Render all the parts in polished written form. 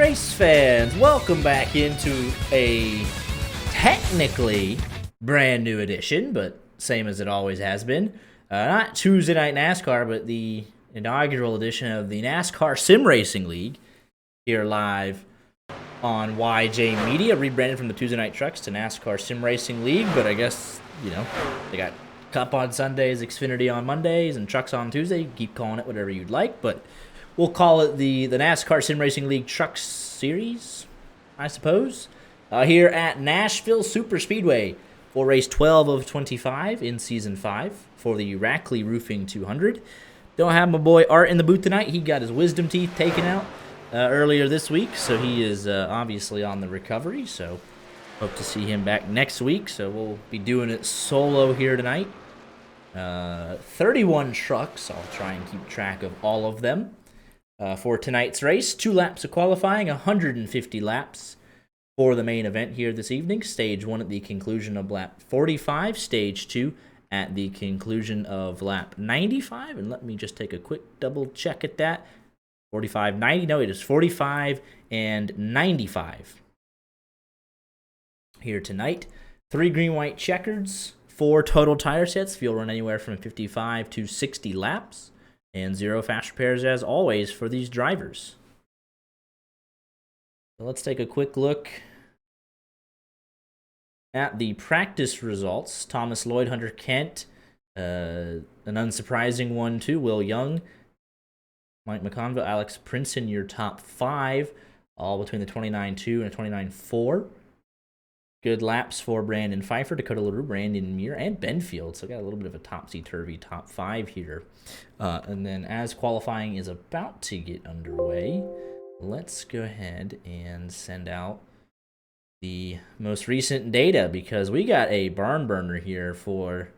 Race fans, welcome back into a technically brand new edition, but same as it always has been. Not Tuesday Night NASCAR, but the inaugural edition of the NASCAR Sim Racing League here live on YJ Media, rebranded from the Tuesday Night Trucks to NASCAR Sim Racing League. But I guess, you know, they got Cup on Sundays, Xfinity on Mondays, and Trucks on Tuesday. You keep calling it whatever you'd like, but we'll call it the NASCAR Sim Racing League Trucks Series, I suppose. Here at Nashville Super Speedway for race 12 of 25 in Season 5 for the Rackley Roofing 200. Don't have my boy Art in the booth tonight. He got his wisdom teeth taken out earlier this week, so he is obviously on the recovery. So hope to see him back next week. So we'll be doing it solo here tonight. 31 trucks. I'll try and keep track of all of them. For tonight's race, 2 laps of qualifying, 150 laps for the main event here this evening. Stage 1 at the conclusion of lap 45, Stage 2 at the conclusion of lap 95. And let me just take a quick double check at that. 45, 90, no, it is 45 and 95 here tonight. 3 green-white checkers, 4 total tire sets. Fuel run anywhere from 55 to 60 laps. And 0 fast repairs, as always, for these drivers. So let's take a quick look at the practice results. Thomas Lloyd, Hunter Kent, an unsurprising one, too. Will Young, Mike McConville, Alex Princeton, your top 5, all between the 29.2 and a 29.4. Good laps for Brandon Pfeiffer, Dakota LaRue, Brandon Muir, and Benfield. So got a little bit of a topsy-turvy top 5 here. And then as qualifying is about to get underway, let's go ahead and send out the most recent data, because we got a barn burner here for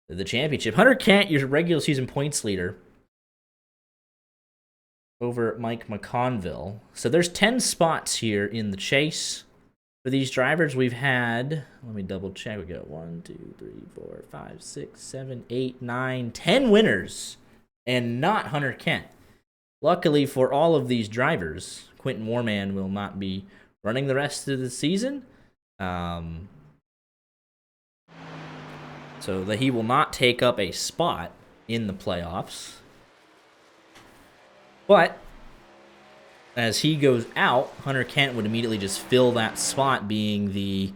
the championship. Hunter Kent, your regular season points leader, over Mike McConville. So there's 10 spots here in the chase. For these drivers, we've had, let me double check, we got 1, 2, 3, 4, 5, 6, 7, 8, 9, 10 winners, and not Hunter Kent. Luckily for all of these drivers, Quentin Warman will not be running the rest of the season, so that he will not take up a spot in the playoffs. But as he goes out, Hunter Kent would immediately just fill that spot, being the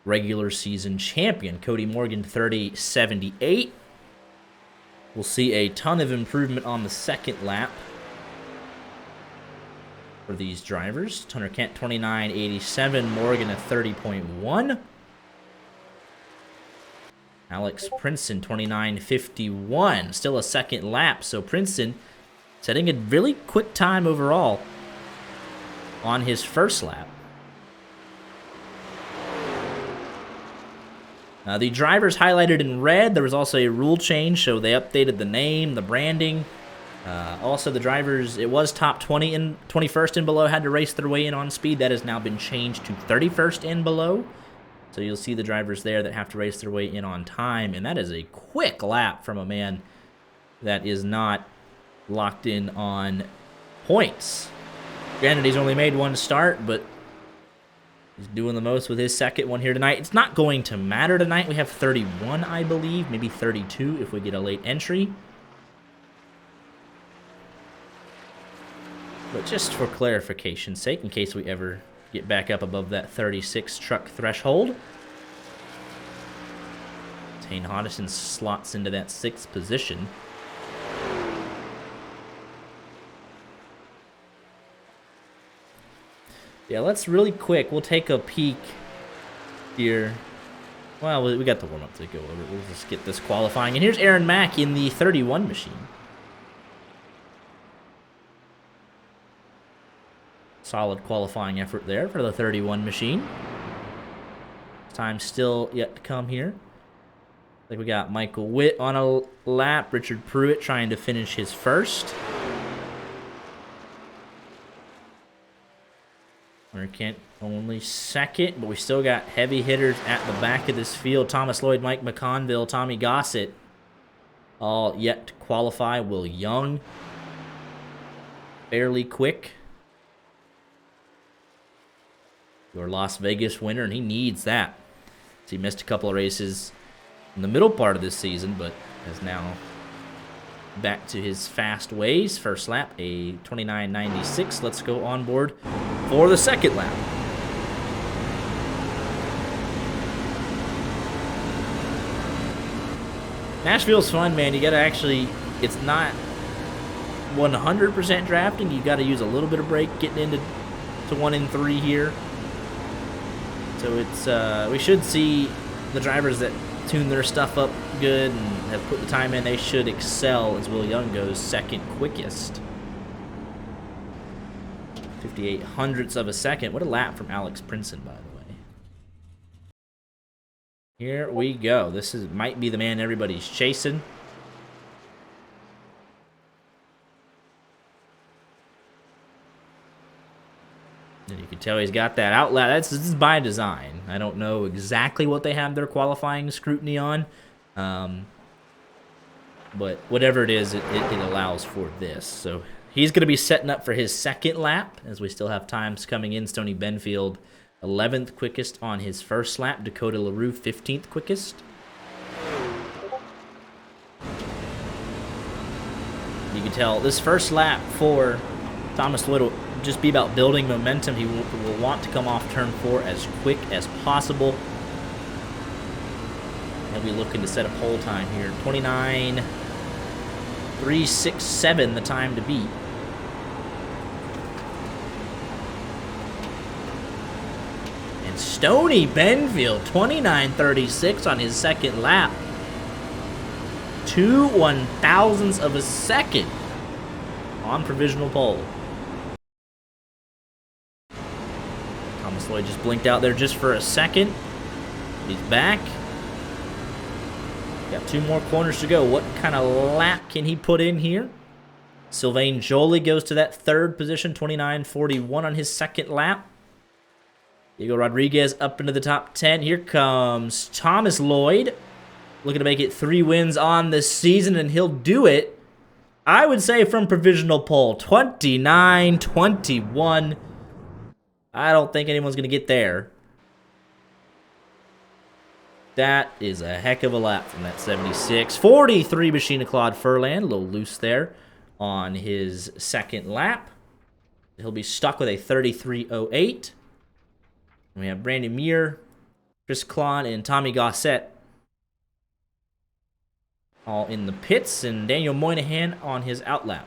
regular season champion. Cody Morgan, 30.78. We'll see a ton of improvement on the second lap for these drivers. Hunter Kent, 29.87. Morgan at 30.1. Alex Princeton, 29.51. Still a second lap, so Princeton setting a really quick time overall on his first lap. The drivers highlighted in red. There was also a rule change, so they updated the name, the branding. Also, the drivers, it was top 20 and 21st and below had to race their way in on speed. That has now been changed to 31st and below. So you'll see the drivers there that have to race their way in on time, and that is a quick lap from a man that is not locked in on points. Granted, he's only made one start, but he's doing the most with his second one here tonight. It's not going to matter tonight. We have 31, I believe, maybe 32 if we get a late entry. But just for clarification's sake, in case we ever get back up above that 36 truck threshold, Tane Hodgson slots into that 6th position. Yeah, let's really quick, we'll take a peek here. Well, we got the warm-up to go over. We'll just get this qualifying. And here's Aaron Mack in the 31 machine. Solid qualifying effort there for the 31 machine. Time still yet to come here. Like we got Michael Witt on a lap. Richard Pruitt trying to finish his first. Hunter Kent only second, but we still got heavy hitters at the back of this field. Thomas Lloyd, Mike McConville, Tommy Gossett, all yet to qualify. Will Young, fairly quick. your Las Vegas winner, and he needs that. So he missed a couple of races in the middle part of this season, but is now back to his fast ways. First lap, a 29.96. Let's go on board for the second lap. Nashville's fun, man. You gotta actually, it's not 100% drafting. You gotta use a little bit of brake getting into 1 in 3 here. So it's we should see the drivers that tune their stuff up good and have put the time in. They should excel as Will Young goes second quickest. 58 hundredths of a second. What a lap from Alex Princeton, by the way. Here we go. This might be the man everybody's chasing. And you can tell he's got that outlet. This is by design. I don't know exactly what they have their qualifying scrutiny on. But whatever it is, it allows for this. So he's going to be setting up for his second lap, as we still have times coming in. Stoney Benfield, 11th quickest on his first lap. Dakota LaRue, 15th quickest. You can tell this first lap for Thomas Lloyd will just be about building momentum. He will want to come off turn 4 as quick as possible. He'll be looking to set a pole time here. 29.367, the time to beat. And Stoney Benfield, 29.36 on his second lap. 2 1,000ths of a second on provisional pole. Thomas Lloyd just blinked out there just for a second. He's back. Got 2 more corners to go. What kind of lap can he put in here? Sylvain Joly goes to that 3rd position, 29.41 on his second lap. Diego Rodriguez up into the top 10. Here comes Thomas Lloyd, looking to make it 3 wins on this season, and he'll do it, I would say, from provisional pole. 29.21. I don't think anyone's going to get there. That is a heck of a lap from that 76. 43 machine of Claude Furlan, a little loose there on his second lap. He'll be stuck with a 33.08. We have Brandon Muir, Chris Klon, and Tommy Gossett all in the pits, and Daniel Moynihan on his outlap.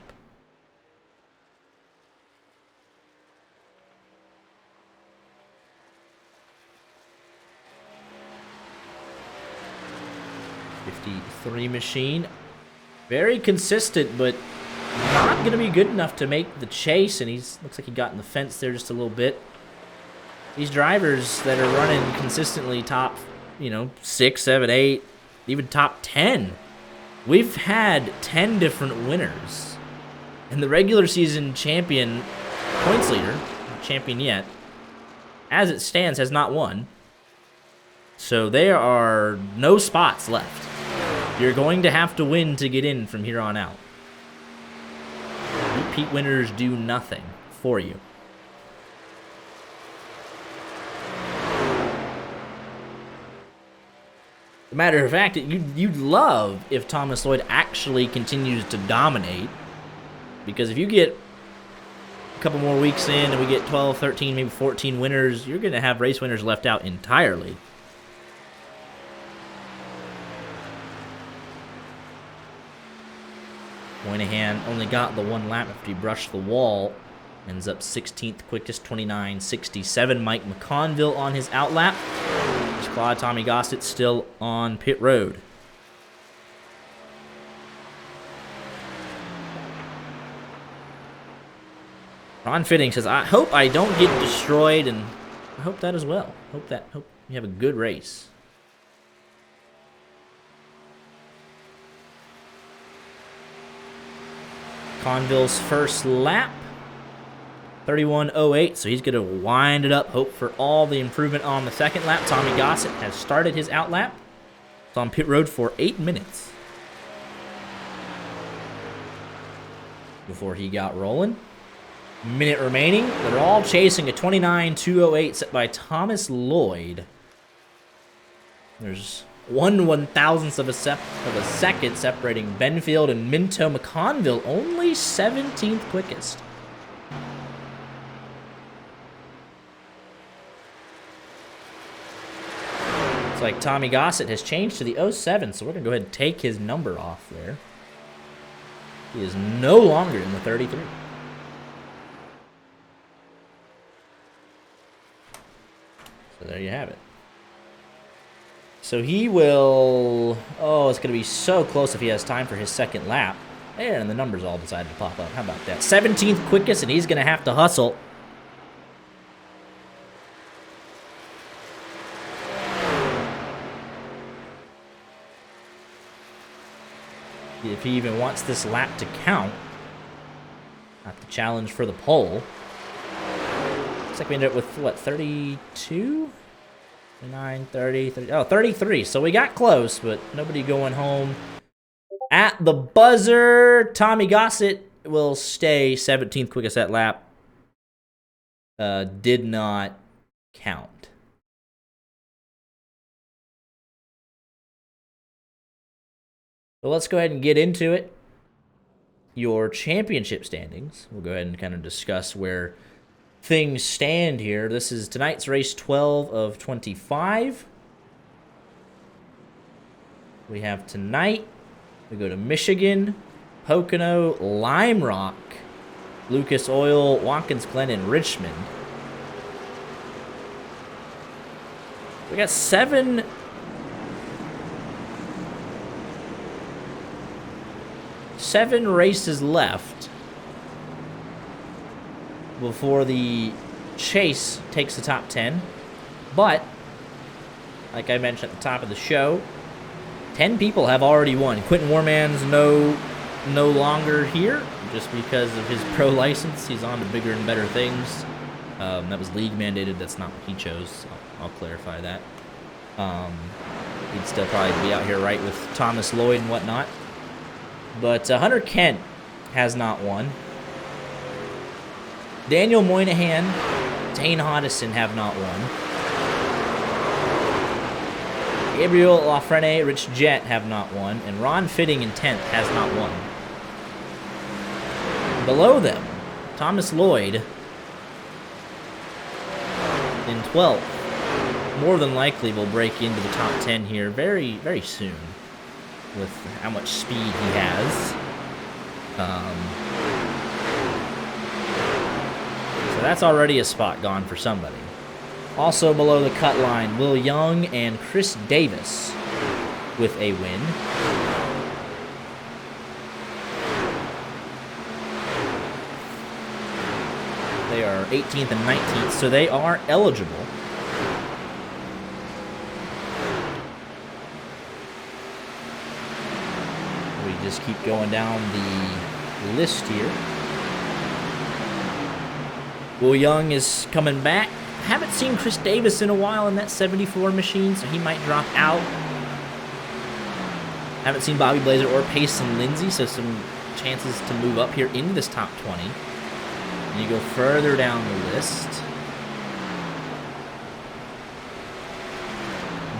'53 machine, very consistent, but not going to be good enough to make the chase. And looks like he got in the fence there just a little bit. These drivers that are running consistently top, 6, 7, 8, even top 10. We've had 10 different winners. And the regular season champion, points leader, not champion yet, as it stands, has not won. So there are no spots left. You're going to have to win to get in from here on out. Repeat winners do nothing for you. As a matter of fact, you'd love if Thomas Lloyd actually continues to dominate. Because if you get a couple more weeks in and we get 12, 13, maybe 14 winners, you're going to have race winners left out entirely. Moynihan only got the 1 lap after he brushed the wall. Ends up 16th quickest, 29.67. Mike McConville on his outlap. Claude Tommy Gossett still on pit road. Ron Fitting says, I hope I don't get destroyed, and I hope that as well. Hope you have a good race. Conville's first lap, 31.08, so he's going to wind it up, hope for all the improvement on the second lap. Tommy Gossett has started his outlap. It's on pit road for 8 minutes before he got rolling. minute remaining. They're all chasing a 29.208 set by Thomas Lloyd. There's 1/1000th of a second separating Benfield and Minto McConville, only 17th quickest. Looks like Tommy Gossett has changed to the 07, so we're going to go ahead and take his number off there. He is no longer in the 33. So there you have it. So he will... Oh, it's going to be so close if he has time for his second lap. And the numbers all decided to pop up. How about that? 17th quickest, and he's going to have to hustle. If he even wants this lap to count. Not the challenge for the pole. Looks like we ended up with, what, 32? 29, 30, 30, oh, 33. So we got close, but nobody going home. At the buzzer, Tommy Gossett will stay 17th quickest at lap. Did not count. So let's go ahead and get into it. Your championship standings. We'll go ahead and kind of discuss where things stand here. This is tonight's race 12 of 25. We have tonight, we go to Michigan, Pocono, Lime Rock, Lucas Oil, Watkins Glen, and Richmond. We got seven races left before the chase takes the top 10. But, like I mentioned at the top of the show, 10 people have already won. Quentin Warman's no longer here just because of his pro license. He's on to bigger and better things. That was league mandated. That's not what he chose. I'll clarify that. He'd still probably be out here right with Thomas Lloyd and whatnot. But Hunter Kent has not won. Daniel Moynihan, Dane Hodison have not won. Gabriel Lafrene, Rich Jett have not won. And Ron Fitting in 10th has not won. Below them, Thomas Lloyd in 12th. More than likely will break into the top 10 here very, very soon with how much speed he has. So that's already a spot gone for somebody. Also below the cut line, Will Young and Chris Davis with a win. They are 18th and 19th, so they are eligible. We just keep going down the list here. Will Young is coming back. Haven't seen Chris Davis in a while in that 74 machine, so he might drop out. Haven't seen Bobby Blazer or Payson Lindsay, so some chances to move up here into this top 20. And you go further down the list.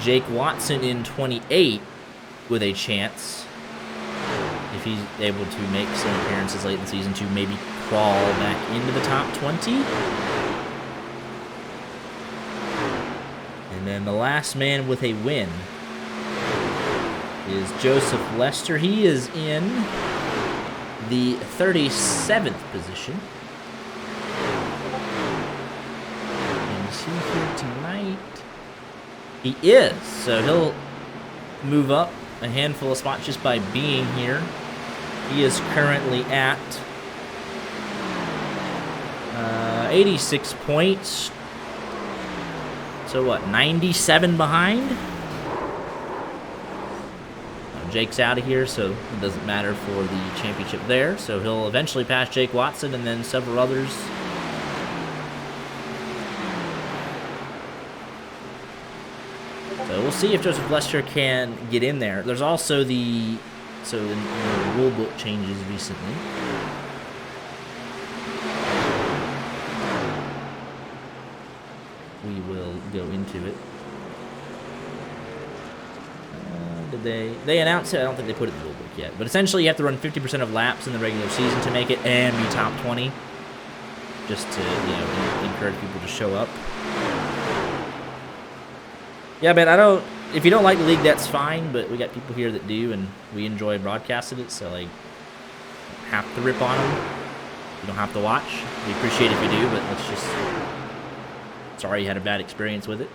Jake Watson in 28 with a chance, if he's able to make some appearances late in the season, to maybe crawl back into the top 20. And then the last man with a win is Joseph Lester. He is in the 37th position. And is he here tonight? He is, so he'll move up a handful of spots just by being here. He is currently at 86 points. So what, 97 behind? Jake's out of here, so it doesn't matter for the championship there. So he'll eventually pass Jake Watson and then several others. So we'll see if Joseph Lester can get in there. There's also the rule book changes recently. we will go into it. Did they announce it? I don't think they put it in the rule book yet. But essentially, you have to run 50% of laps in the regular season to make it and be top 20, just to encourage people to show up. Yeah, man. If you don't like the league, that's fine. But we got people here that do, and we enjoy broadcasting it. So like, have to rip on them. You don't have to watch. We appreciate it if you do, but let's just. Sorry you had a bad experience with it.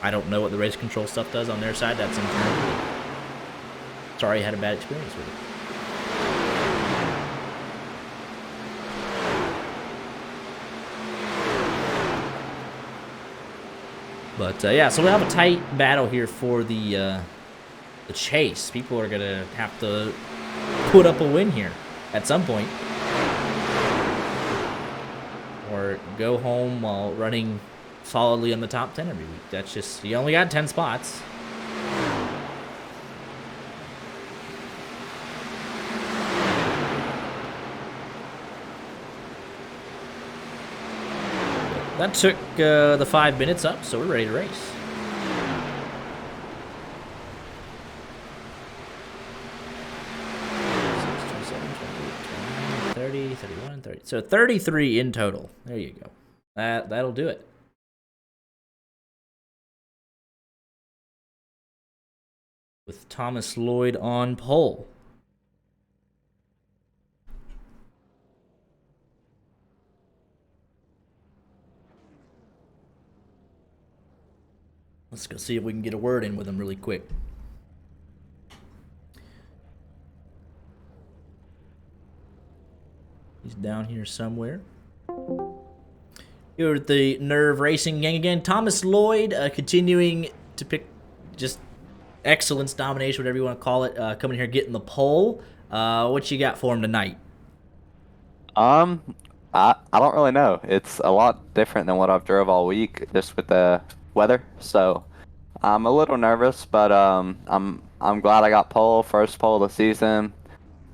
I don't know what the race control stuff does on their side. That's internal. Sorry you had a bad experience with it. But yeah, so we'll have a tight battle here for the chase. People are gonna have to put up a win here at some point, or go home while running solidly in the top 10 every week. That's just, you only got 10 spots. That took the 5 minutes up, so we're ready to race. So 33 in total. There you go. That'll do it. With Thomas Lloyd on pole. Let's go see if we can get a word in with him really quick. He's down here somewhere. Here at the Nerve Racing gang again. Thomas Lloyd continuing to pick just excellence, domination, whatever you want to call it. Coming here getting the pole. What you got for him tonight? I don't really know. It's a lot different than what I've drove all week, just with the weather. So I'm a little nervous, but I'm glad I got first pole of the season.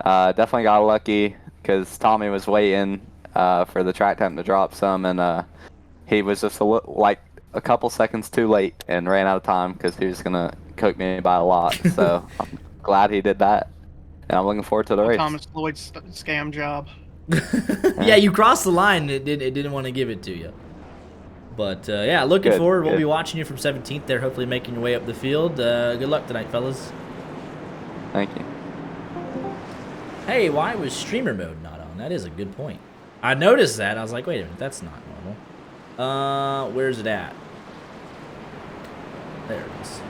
Definitely got lucky because Tommy was waiting for the track time to drop some, and he was just like a couple seconds too late and ran out of time because he was gonna cook me by a lot. So I'm glad he did that, and I'm looking forward to the race. Thomas Lloyd's scam job. Yeah, you crossed the line. It didn't want to give it to you. But yeah, looking forward. We'll be watching you from 17th there, hopefully making your way up the field. Good luck tonight, fellas. Thank you. Hey, why was streamer mode not on? That is a good point. I noticed that. I was like, wait a minute, that's not normal. Where's it at? There it is.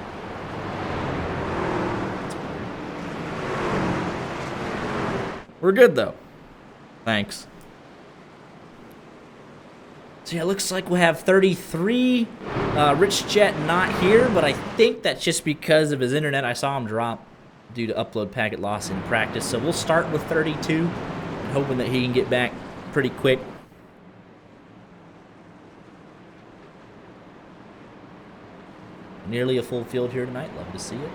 We're good though. Thanks. So yeah, it looks like we'll have 33. Rich Jet not here, but I think that's just because of his internet. I saw him drop due to upload packet loss in practice. So we'll start with 32, hoping that he can get back pretty quick. Nearly a full field here tonight. Love to see it.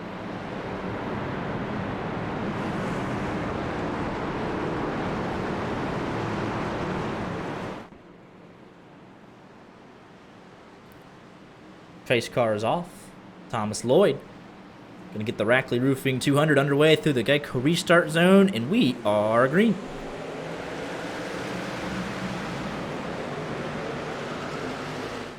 Face car is off. Thomas Lloyd gonna get the Rackley Roofing 200 underway through the Geico restart zone, and we are green.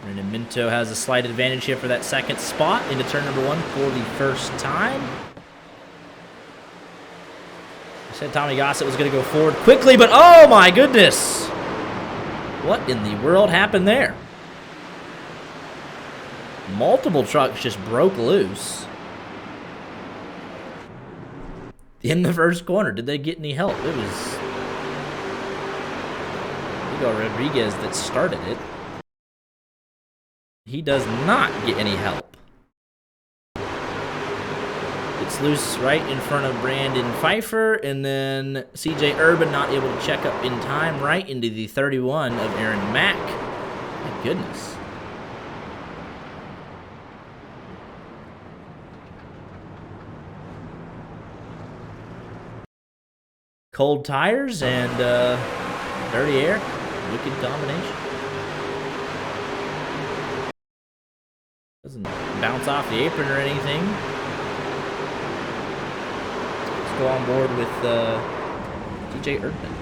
And Minto has a slight advantage here for that second spot into turn number 1 for the first time. I said Tommy Gossett was gonna go forward quickly, but oh my goodness! What in the world happened there? Multiple trucks just broke loose in the first corner. Did they get any help? It was Hugo Rodriguez that started it. He does not get any help. It's loose right in front of Brandon Pfeiffer, and then CJ Urban not able to check up in time right into the 31 of Aaron Mack. My goodness. Cold tires and dirty air. Wicked combination. Doesn't bounce off the apron or anything. Let's go on board with DJ Erdman.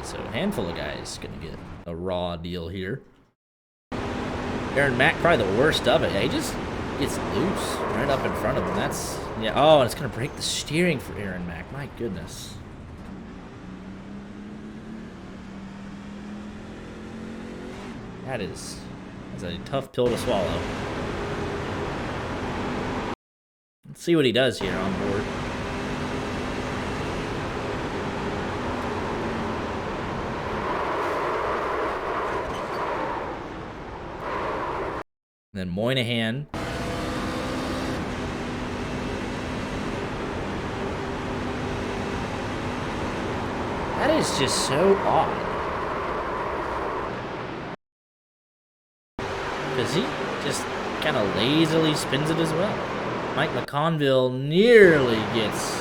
So a handful of guys gonna get a raw deal here. Aaron Mack probably the worst of it. Yeah, he just gets loose right up in front of him. That's, yeah. Oh, and it's gonna break the steering for Aaron Mack. My goodness. That's a tough pill to swallow. Let's see what he does here on board. Then Moynihan. That is just so odd. Because he just kind of lazily spins it as well. Mike McConville nearly gets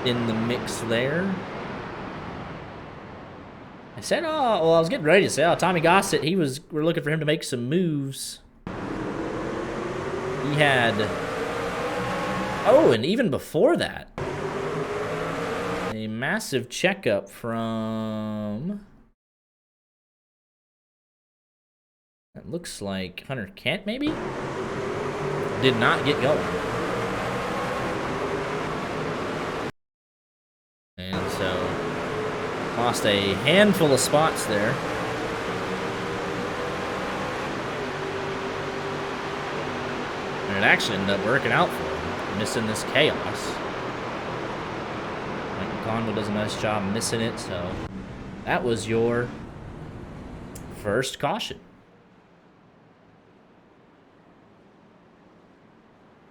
in the mix there. I said, oh, well, I was getting ready to say, oh, Tommy Gossett, we're looking for him to make some moves. He had, oh, and even before that, a massive checkup from, it looks like Hunter Kent, maybe? Did not get going. And so, lost a handful of spots there. And it actually ended up working out for him, missing this chaos. Mike McConville does a nice job missing it, so that was your first caution.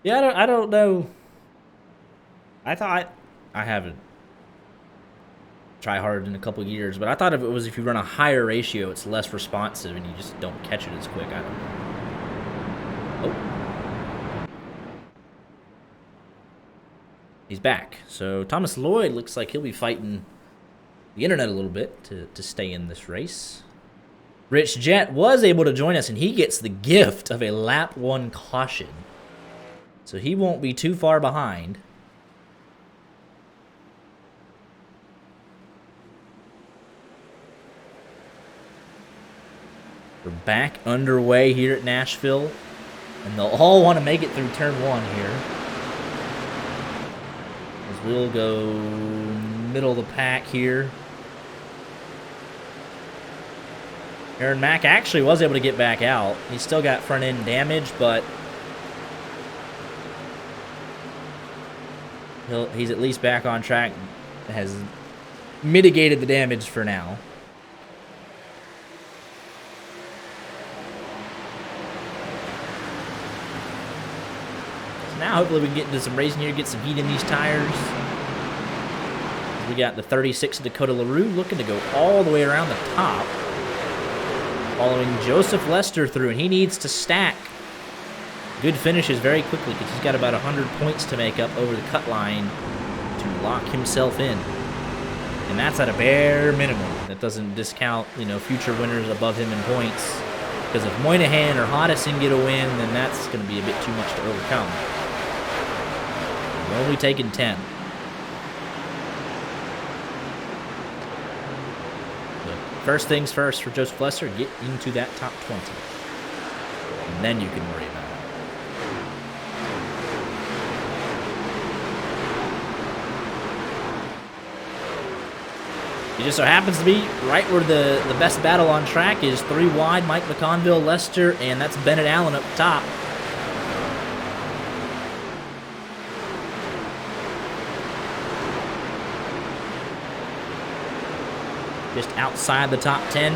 Yeah, I don't know. I thought I haven't try hard in a couple years, but I thought if you run a higher ratio, it's less responsive and you just don't catch it as quick. I don't know. Oh. He's back. So Thomas Lloyd looks like he'll be fighting the internet a little bit to stay in this race. Rich Jet was able to join us, and he gets the gift of a lap 1 caution. So he won't be too far behind. We're back underway here at Nashville, and they'll all want to make it through turn 1 here. As we'll go middle of the pack here. Aaron Mack actually was able to get back out. He's still got front end damage, but he's at least back on track. Has mitigated the damage for now. So now hopefully we can get into some racing here, get some heat in these tires. We got the 36 Dakota LaRue looking to go all the way around the top. Following Joseph Lester through, and he needs to stack good finishes very quickly because he's got about 100 points to make up over the cut line to lock himself in. And that's at a bare minimum. That doesn't discount, future winners above him in points. Because if Moynihan or Hodison get a win, then that's going to be a bit too much to overcome. We're only taking 10. First things first for Joseph Lester, get into that top 20. And then you can worry about it. It just so happens to be right where the best battle on track is 3 wide, Mike McConville, Lester, and that's Bennett Allen up top. Just outside the top 10.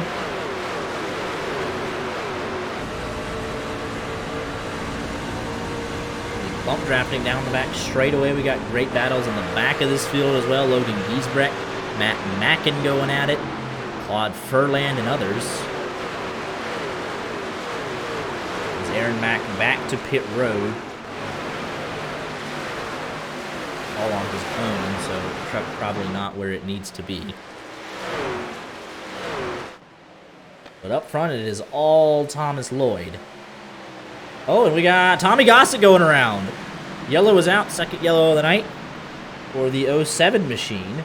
Bump drafting down the back straightaway. We got great battles in the back of this field as well. Logan Giesbrecht, Matt Mackin going at it, Claude Furland and others. As Aaron Mack back to pit road. All on his own, so the truck probably not where it needs to be. But up front, it is all Thomas Lloyd. Oh, and we got Tommy Gossett going around. Yellow is out, second yellow of the night for the 07 machine.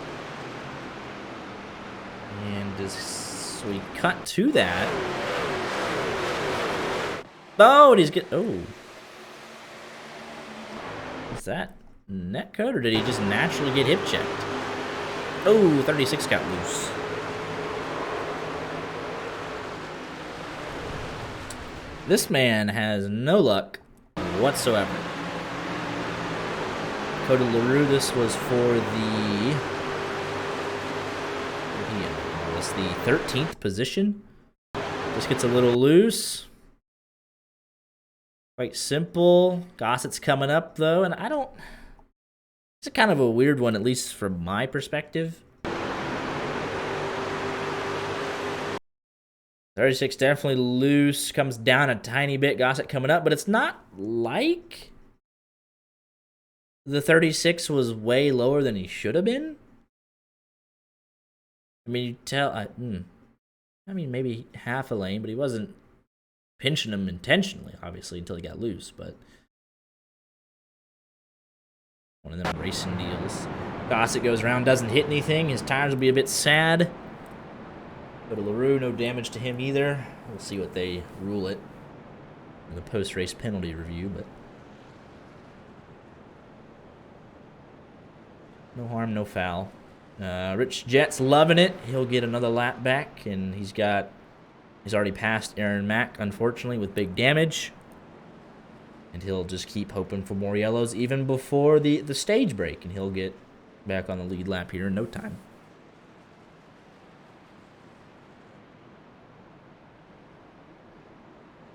And as we cut to that. Oh, and he's getting. Oh. What's that? Net code, or did he just naturally get hip checked? Oh, 36 got loose. This man has no luck whatsoever. Cody LaRue, this was for the... What's the 13th position? Just gets a little loose. Quite simple. Gossett's coming up, though, and I don't... It's a kind of a weird one, at least from my perspective. 36 definitely loose. Comes down a tiny bit. Gossett coming up, but it's not like the 36 was way lower than he should have been. I mean, you tell... I mean, maybe half a lane, but he wasn't pinching him intentionally, obviously, until he got loose, but... One of them racing deals. Gossett goes around, doesn't hit anything. His tires will be a bit sad. Go to LaRue, no damage to him either. We'll see what they rule it in the post-race penalty review, but no harm, no foul. Rich Jett's loving it. He'll get another lap back, and he's already passed Aaron Mack, unfortunately, with big damage. And he'll just keep hoping for more yellows even before the stage break, and he'll get back on the lead lap here in no time.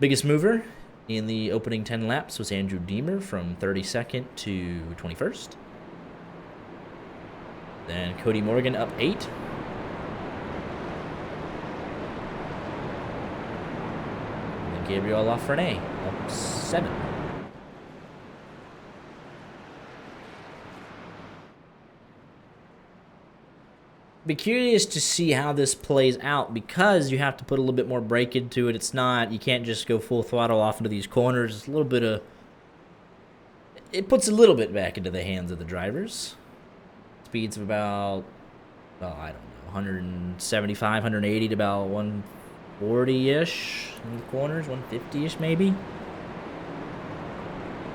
Biggest mover in the opening 10 laps was Andrew Deemer from 32nd to 21st. Then Cody Morgan up 8. And then Gabriel Lafreniere up 7. Be curious to see how this plays out because you have to put a little bit more brake into it. It's not, you can't just go full throttle off into these corners. It's a little bit of, it puts a little bit back into the hands of the drivers. Speeds of about, well, I don't know, 175, 180 to about 140-ish in the corners, 150-ish maybe.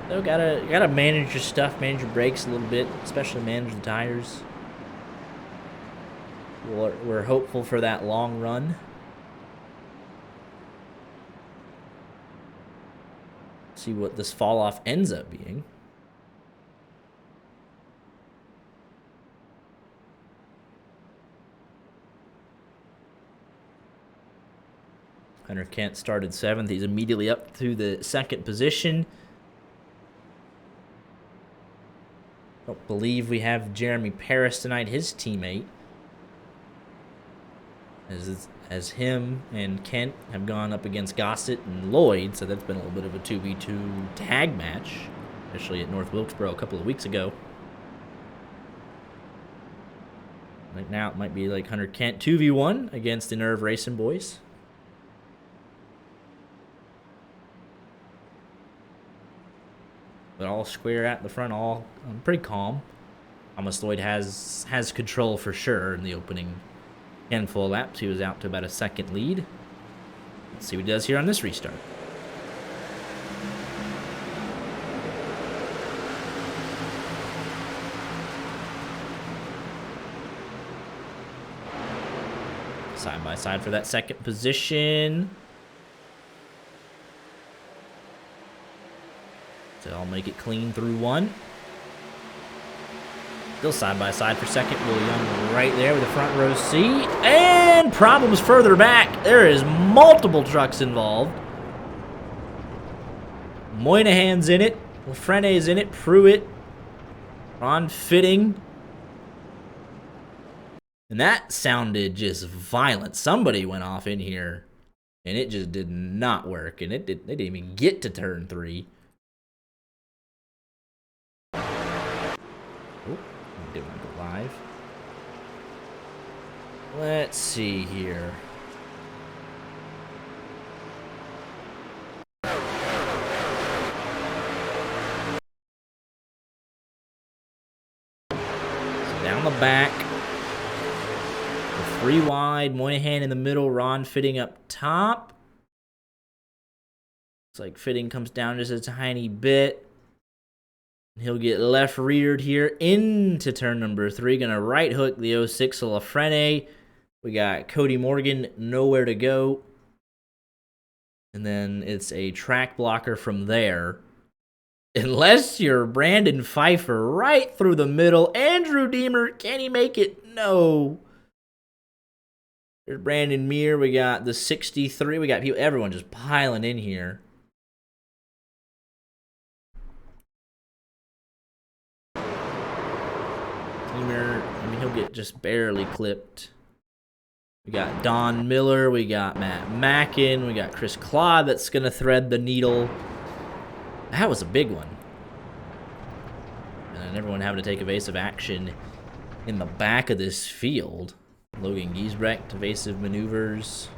So gotta manage your stuff, manage your brakes a little bit, especially manage the tires. We're hopeful for that long run. See what this fall off ends up being. Hunter Kent started 7th. He's immediately up to the 2nd position. Don't believe we have Jeremy Paris tonight, his teammate. As him and Kent have gone up against Gossett and Lloyd, so that's been a little bit of a 2v2 tag match, especially at North Wilkesboro a couple of weeks ago. Right now it might be like Hunter Kent 2v1 against the Nerve Racing boys. But all square at the front, all pretty calm. Thomas Lloyd has control for sure in the opening handful of laps. He was out to about a 2nd lead. Let's see what he does here on this restart. Side by side for that 2nd position. So I'll make it clean through 1. Still side by side for 2nd. Will Young right there with the front row seat. And problems further back. There is multiple trucks involved. Moynihan's in it. Lafrene's in it. Pruitt. Ron Fitting. And that sounded just violent. Somebody went off in here, and it just did not work. And they didn't even get to turn 3. Oh, I didn't want to go live. Let's see here. So down the back. 3 wide, Moynihan in the middle, Ron Fitting up top. Looks like Fitting comes down just a tiny bit. He'll get left reared here into turn number 3. Gonna right hook the 06 Lafrene. We got Cody Morgan, nowhere to go. And then it's a track blocker from there. Unless you're Brandon Pfeiffer right through the middle. Andrew Deemer, can he make it? No. There's Brandon Meir. We got the 63. We got people, everyone just piling in here. Deemer, I mean, he'll get just barely clipped. We got Don Miller. We got Matt Mackin. We got Chris Claude that's going to thread the needle. That was a big one. And everyone having to take evasive action in the back of this field. Logan Giesbrecht, evasive maneuvers.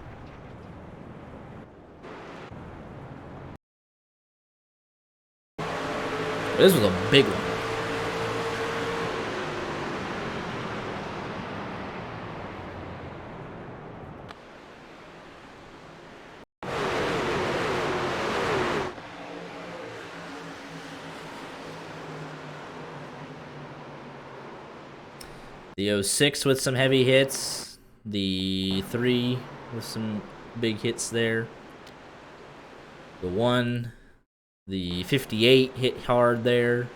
This was a big one. The 06 with some heavy hits. The 3 with some big hits there. The 1. The 58 hit hard there.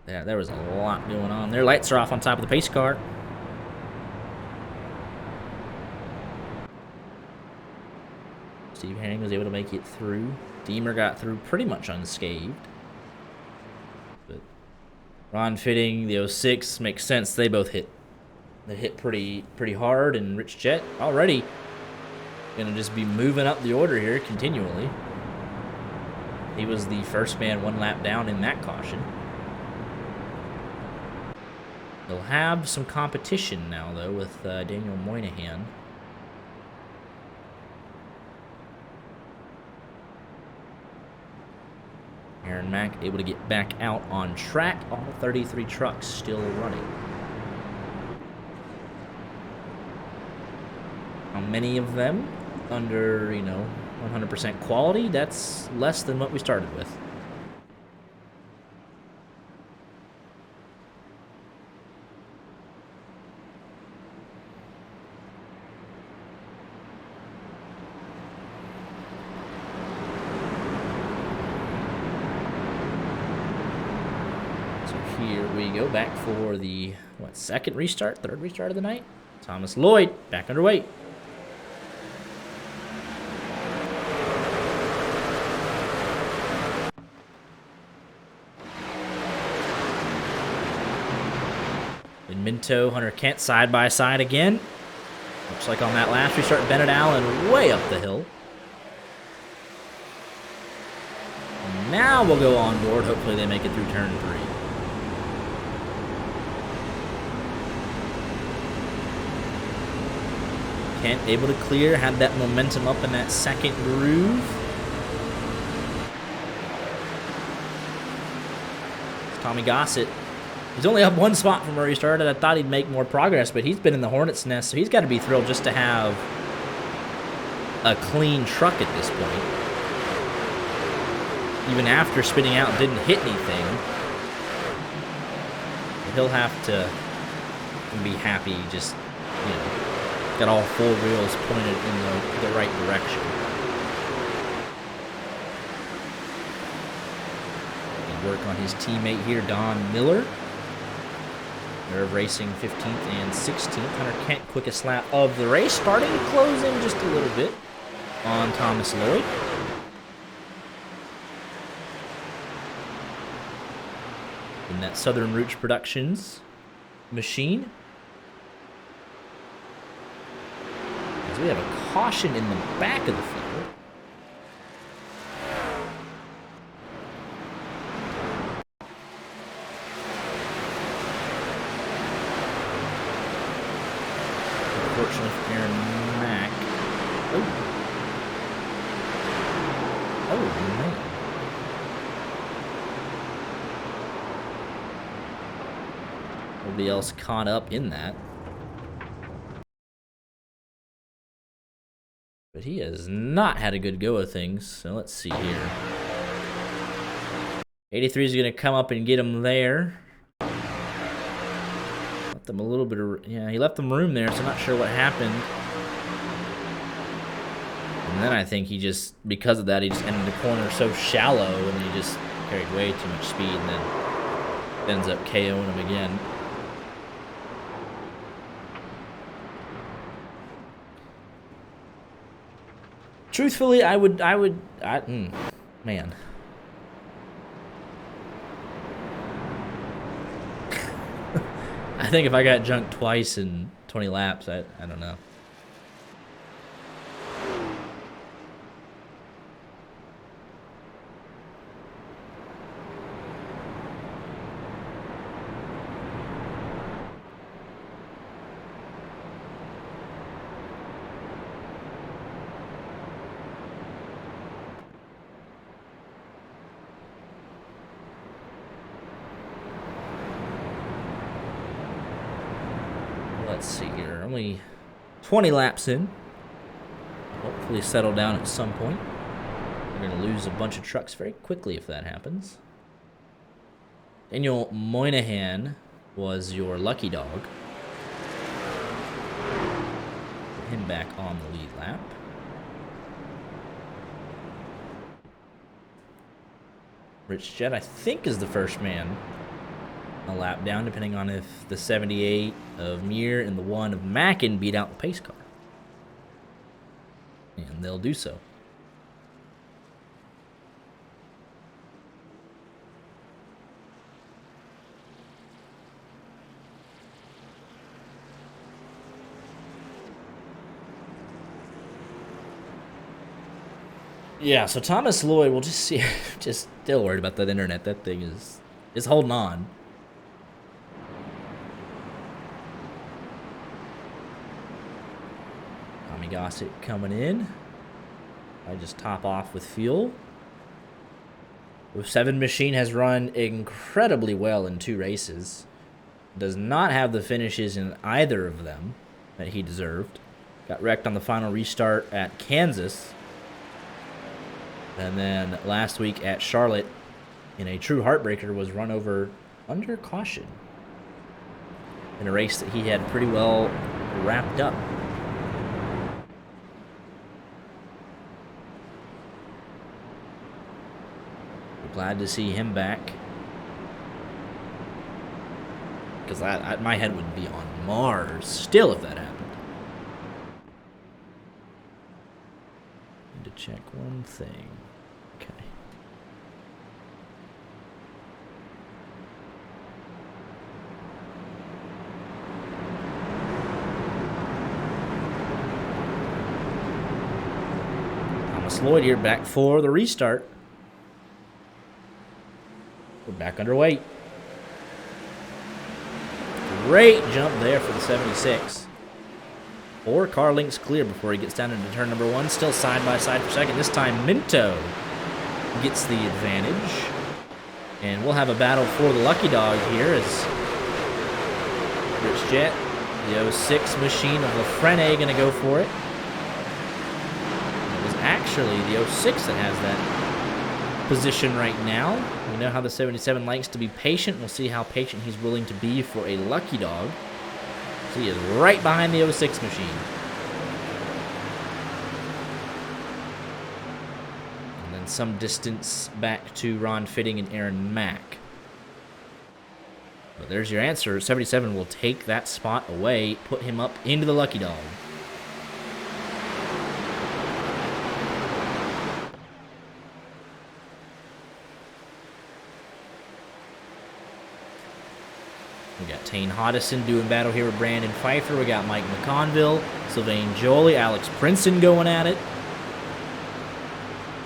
Yeah, there was a lot going on. Their lights are off on top of the pace car. Steve Herring was able to make it through. Deemer got through pretty much unscathed. But Ron Fitting, the 06, makes sense. They both hit. They hit pretty hard, and Rich Jett already gonna just be moving up the order here continually. He was the first man 1 lap down in that caution. They'll have some competition now, though, with Daniel Moynihan. Aaron Mack able to get back out on track. All 33 trucks still running. How many of them under, 100% quality? That's less than what we started with. Here we go, back for the, second restart, third restart of the night? Thomas Lloyd, back underway. In Minto, Hunter Kent side by side again. Looks like on that last restart, Bennett Allen way up the hill. And now we'll go on board. Hopefully they make it through turn 3. Kent able to clear, had that momentum up in that second groove. Tommy Gossett, he's only up 1 spot from where he started. I thought he'd make more progress, but he's been in the Hornet's nest, so he's got to be thrilled just to have a clean truck at this point. Even after spinning out and didn't hit anything, he'll have to be happy just, got all 4 wheels pointed in the right direction. And work on his teammate here, Don Miller. They're racing 15th and 16th. Hunter Kent, quickest lap of the race, starting to close in just a little bit on Thomas Lloyd. In that Southern Roots Productions machine. As we have a caution in the back of the field. Unfortunately for Aaron Mack. Oh, man. Nobody else caught up in that. But he has not had a good go of things, so let's see here. 83 is going to come up and get him there. Left them a little bit of... Yeah, he left them room there, so I'm not sure what happened. And then I think he just... Because of that, he just ended the corner so shallow, and he just carried way too much speed, and then ends up KOing him again. Truthfully, man. I think if I got junked twice in 20 laps, I don't know. Let's see here. Only 20 laps in. Hopefully settle down at some point. We're going to lose a bunch of trucks very quickly if that happens. Daniel Moynihan was your lucky dog. Put him back on the lead lap. Rich Jet, I think, is the first man a lap down, depending on if the 78 of Muir and the 1 of Mackin beat out the pace car. And they'll do so. Yeah, so Thomas Lloyd, we'll just see. Just still worried about that internet. That thing is holding on. Gossett coming in. I just top off with fuel. The 7 machine has run incredibly well in 2 races. Does not have the finishes in either of them that he deserved. Got wrecked on the final restart at Kansas. And then last week at Charlotte, in a true heartbreaker, was run over under caution in a race that he had pretty well wrapped up. Glad to see him back. Because my head would be on Mars still if that happened. Need to check one thing. Okay. Thomas Lloyd here back for the restart. We're back underway. Great jump there for the 76. 4 car lengths clear before he gets down into turn number 1. Still side by side for second. This time Minto gets the advantage. And we'll have a battle for the lucky dog here as Rich Jet, the 06 machine of Lafrene, going to go for it. It was actually the 06 that has that position right now. We know how the 77 likes to be patient. We'll see how patient he's willing to be for a lucky dog. So he is right behind the 06 machine. And then some distance back to Ron Fitting and Aaron Mack. But there's your answer. 77 will take that spot away, put him up into the lucky dog. We got Tane Hodison doing battle here with Brandon Pfeiffer. We got Mike McConville, Sylvain Jolie, Alex Princeton going at it.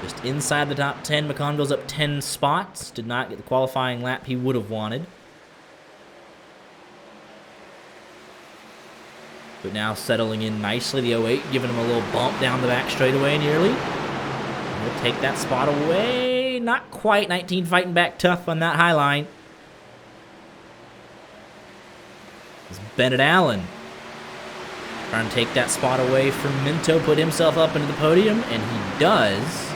Just inside the top 10. McConville's up 10 spots. Did not get the qualifying lap he would have wanted. But now settling in nicely. The 08 giving him a little bump down the back straightaway nearly. And he'll take that spot away. Not quite. 19 fighting back tough on that high line. It's Bennett Allen trying to take that spot away from Minto, put himself up into the podium, and he does.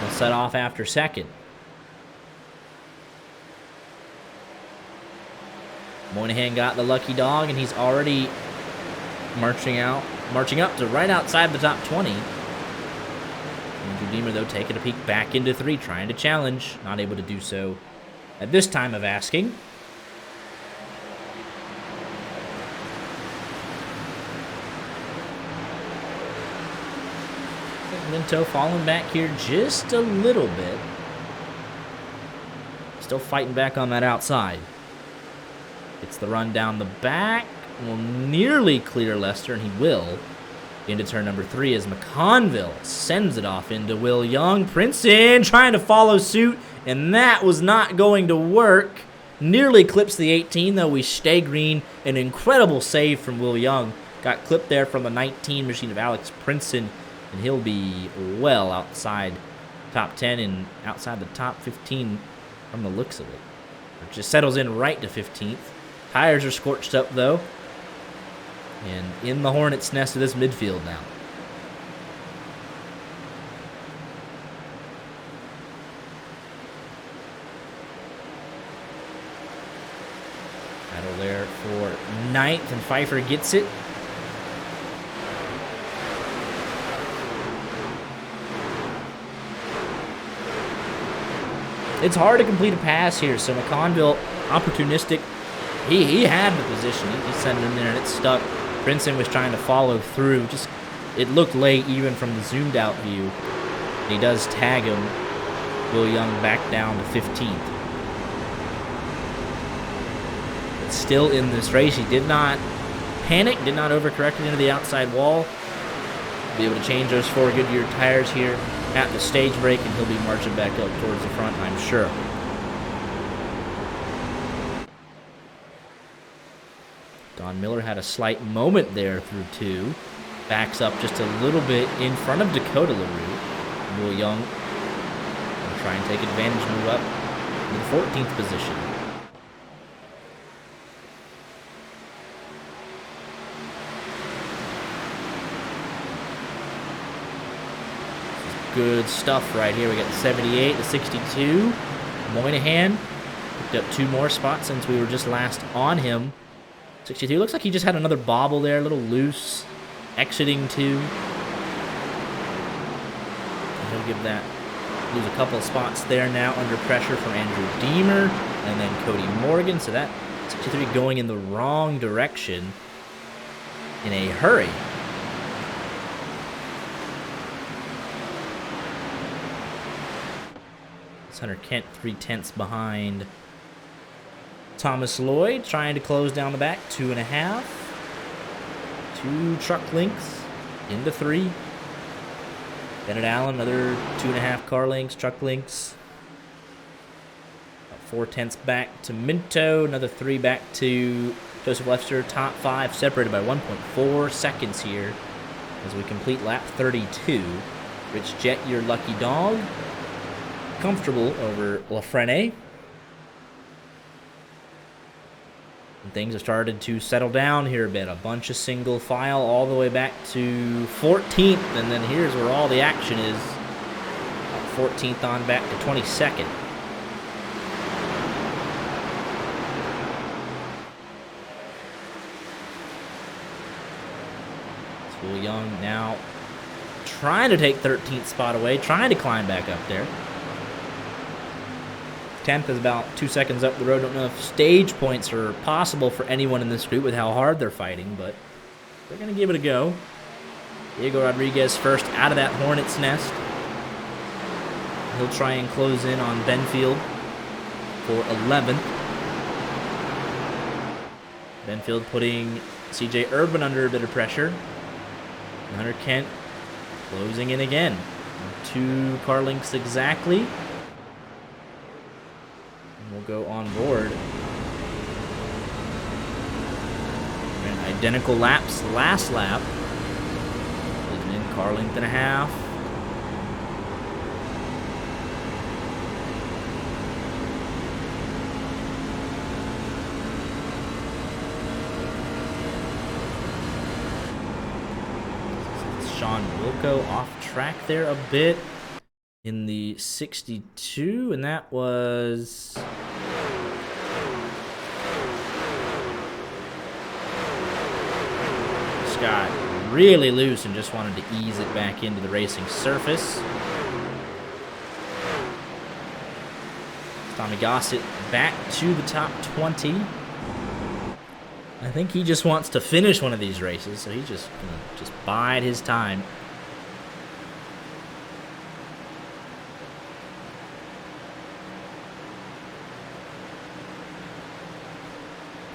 He'll set off after second. Moynihan got the lucky dog, and he's already marching up to right outside the top 20. Andrew Deemer, though, taking a peek back into 3, trying to challenge. Not able to do so at this time of asking. Minto falling back here just a little bit. Still fighting back on that outside. Gets the run down the back. Will nearly clear Lester, and he will. Into turn number 3 as McConville sends it off into Will Young. Princeton trying to follow suit, and that was not going to work. Nearly clips the 18, though we stay green. An incredible save from Will Young. Got clipped there from the 19 machine of Alex Princeton. And he'll be well outside top 10 and outside the top 15 from the looks of it. It just settles in right to 15th. Tires are scorched up, though. And in the hornet's nest of this midfield now. Battle there for 9th, and Pfeiffer gets it. It's hard to complete a pass here, so McConville, opportunistic. He had the position. He sent it in there, and it stuck. Princeton was trying to follow through. Just, it looked late even from the zoomed-out view. He does tag him. Will Young back down to 15th. But still in this race, he did not panic, did not overcorrect it into the outside wall. Be able to change those 4 Goodyear tires here at the stage break, and he'll be marching back up towards the front, I'm sure. Don Miller had a slight moment there through 2. Backs up just a little bit in front of Dakota LaRue. Will Young will try and take advantage, move up in the 14th position. Good stuff right here. We got the 78, the 62. Moynihan picked up 2 more spots since we were just last on him. 62 looks like he just had another bobble there, a little loose. Exiting 2. And he'll give that, lose a couple of spots there now under pressure from Andrew Deemer and then Cody Morgan. So that 63 going in the wrong direction in a hurry. Hunter Kent 3/10 behind Thomas Lloyd, trying to close down the back. 2.5. 2 truck lengths into 3. Bennett Allen, another 2.5 car lengths, truck lengths. 4/10 back to Minto, another 3 back to Joseph Lester. Top 5 separated by 1.4 seconds here as we complete lap 32. Rich Jet, your lucky dog. Comfortable over Lafrene. And things have started to settle down here a bit. A bunch of single file all the way back to 14th, and then here's where all the action is. 14th on back to 22nd. So Will Young now trying to take 13th spot away, trying to climb back up there. 10th is about 2 seconds up the road. Don't know if stage points are possible for anyone in this group with how hard they're fighting, but they're going to give it a go. Diego Rodriguez first out of that hornet's nest. He'll try and close in on Benfield for 11th. Benfield putting CJ Urban under a bit of pressure. Hunter Kent closing in again. 2 car lengths exactly. And we'll go on board. And identical laps last lap. Closing in car length and a half. Sean Wilco off track there a bit in the 62, and that was Scott really loose and just wanted to ease it back into the racing surface. Tommy Gossett back to the top 20. I think he just wants to finish one of these races, so he's just going to just bide his time.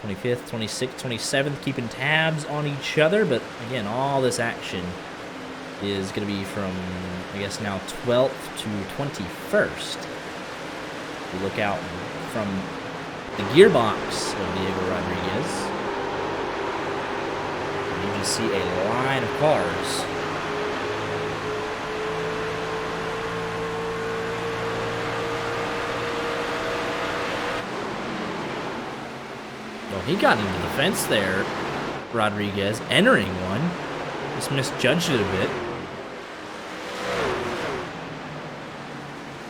'25th, 26th, 27th, keeping tabs on each other, but again, all this action is going to be from, I guess, now 12th to 21st. We look out from the gearbox of Diego Rodriguez. You just see a line of cars. Well, he got into the fence there, Rodriguez, entering one. Just misjudged it a bit.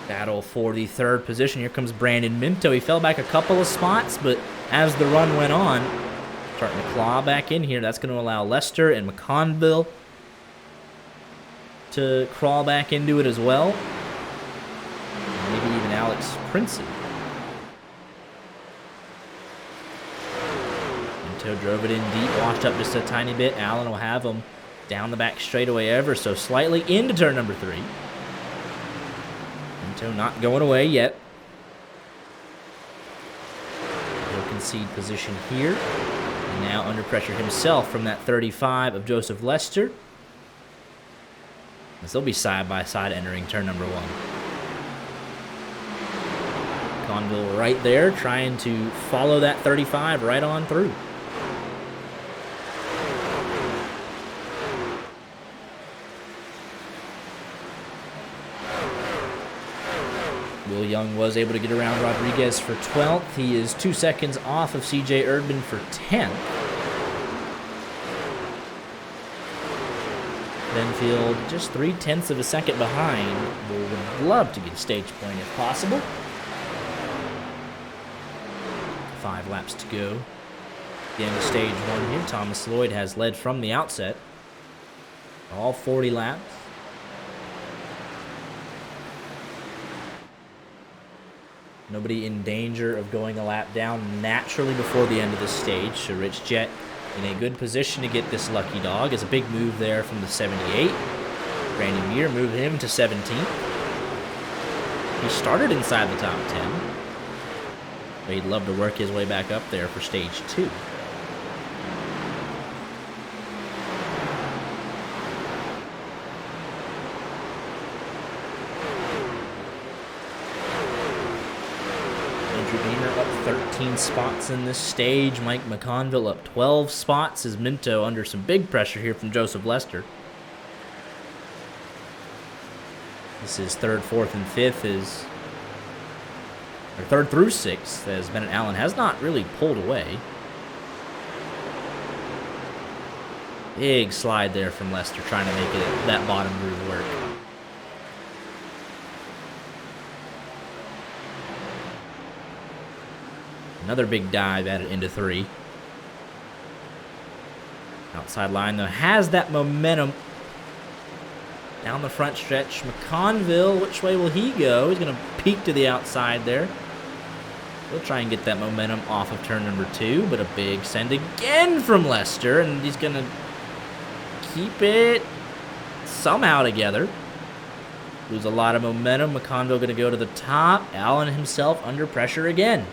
Battle for the 3rd position. Here comes Brandon Minto. He fell back a couple of spots, but as the run went on, starting to claw back in here. That's going to allow Lester and McConville to crawl back into it as well. Maybe even Alex Princey. Minto drove it in deep, washed up just a tiny bit. Allen will have him down the back straightaway ever so slightly into turn number 3. Minto not going away yet. He'll concede position here. And now under pressure himself from that 35 of Joseph Lester. As they'll be side by side entering turn number 1. Conville right there trying to follow that 35 right on through. Will Young was able to get around Rodriguez for 12th. He is 2 seconds off of CJ Urban for 10th. Benfield just 3/10 of a second behind. Would love to get a stage point if possible. 5 laps to go. The end of stage 1 here. Thomas Lloyd has led from the outset. All 40 laps. Nobody in danger of going a lap down naturally before the end of this stage. So Rich Jett in a good position to get this lucky dog. It's a big move there from the 78. Randy Muir moved him to 17th. He started inside the top 10. But he'd love to work his way back up there for stage 2. Up 13 spots in this stage. Mike McConville up 12 spots as Minto under some big pressure here from Joseph Lester. This is 3rd, 4th, and 5th is, or 3rd through 6th as Bennett Allen has not really pulled away. Big slide there from Lester trying to make it that bottom groove work. Another big dive at it into 3. Outside line, though, has that momentum. Down the front stretch, McConville, which way will he go? He's going to peek to the outside there. He'll try and get that momentum off of turn number 2, but a big send again from Lester, and he's going to keep it somehow together. Lose a lot of momentum. McConville going to go to the top. Allen himself under pressure again.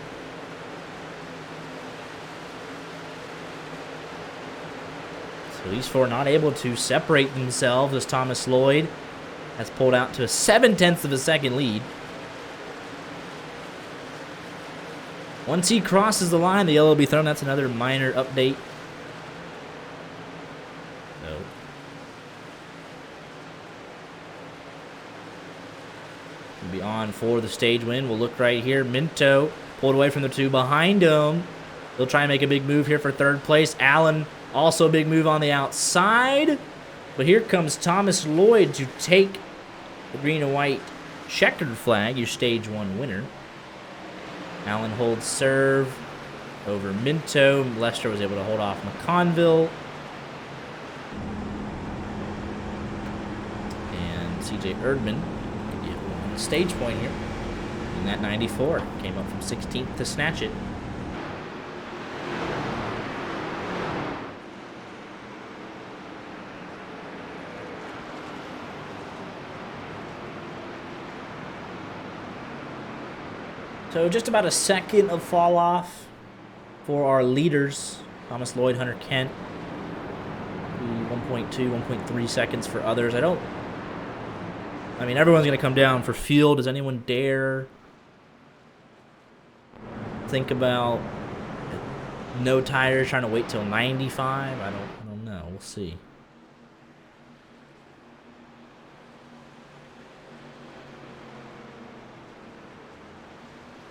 So these four not able to separate themselves as Thomas Lloyd has pulled out to a 0.7 of a second lead. Once he crosses the line, the yellow will be thrown. That's another minor update. So he'll be on for the stage win. We'll look right here. Minto pulled away from the 2 behind him. He'll try and make a big move here for 3rd place. Allen also a big move on the outside. But here comes Thomas Lloyd to take the green and white checkered flag, your stage 1 winner. Allen holds serve over Minto. Lester was able to hold off McConville. And CJ Erdman can get 1 stage point here. And that 94 came up from 16th to snatch it. So just about a second of fall off for our leaders. Thomas Lloyd, Hunter Kent. 1.2, 1.3 seconds for others. I mean, everyone's going to come down for fuel. Does anyone dare think about no tires, trying to wait till 95? I don't know. We'll see.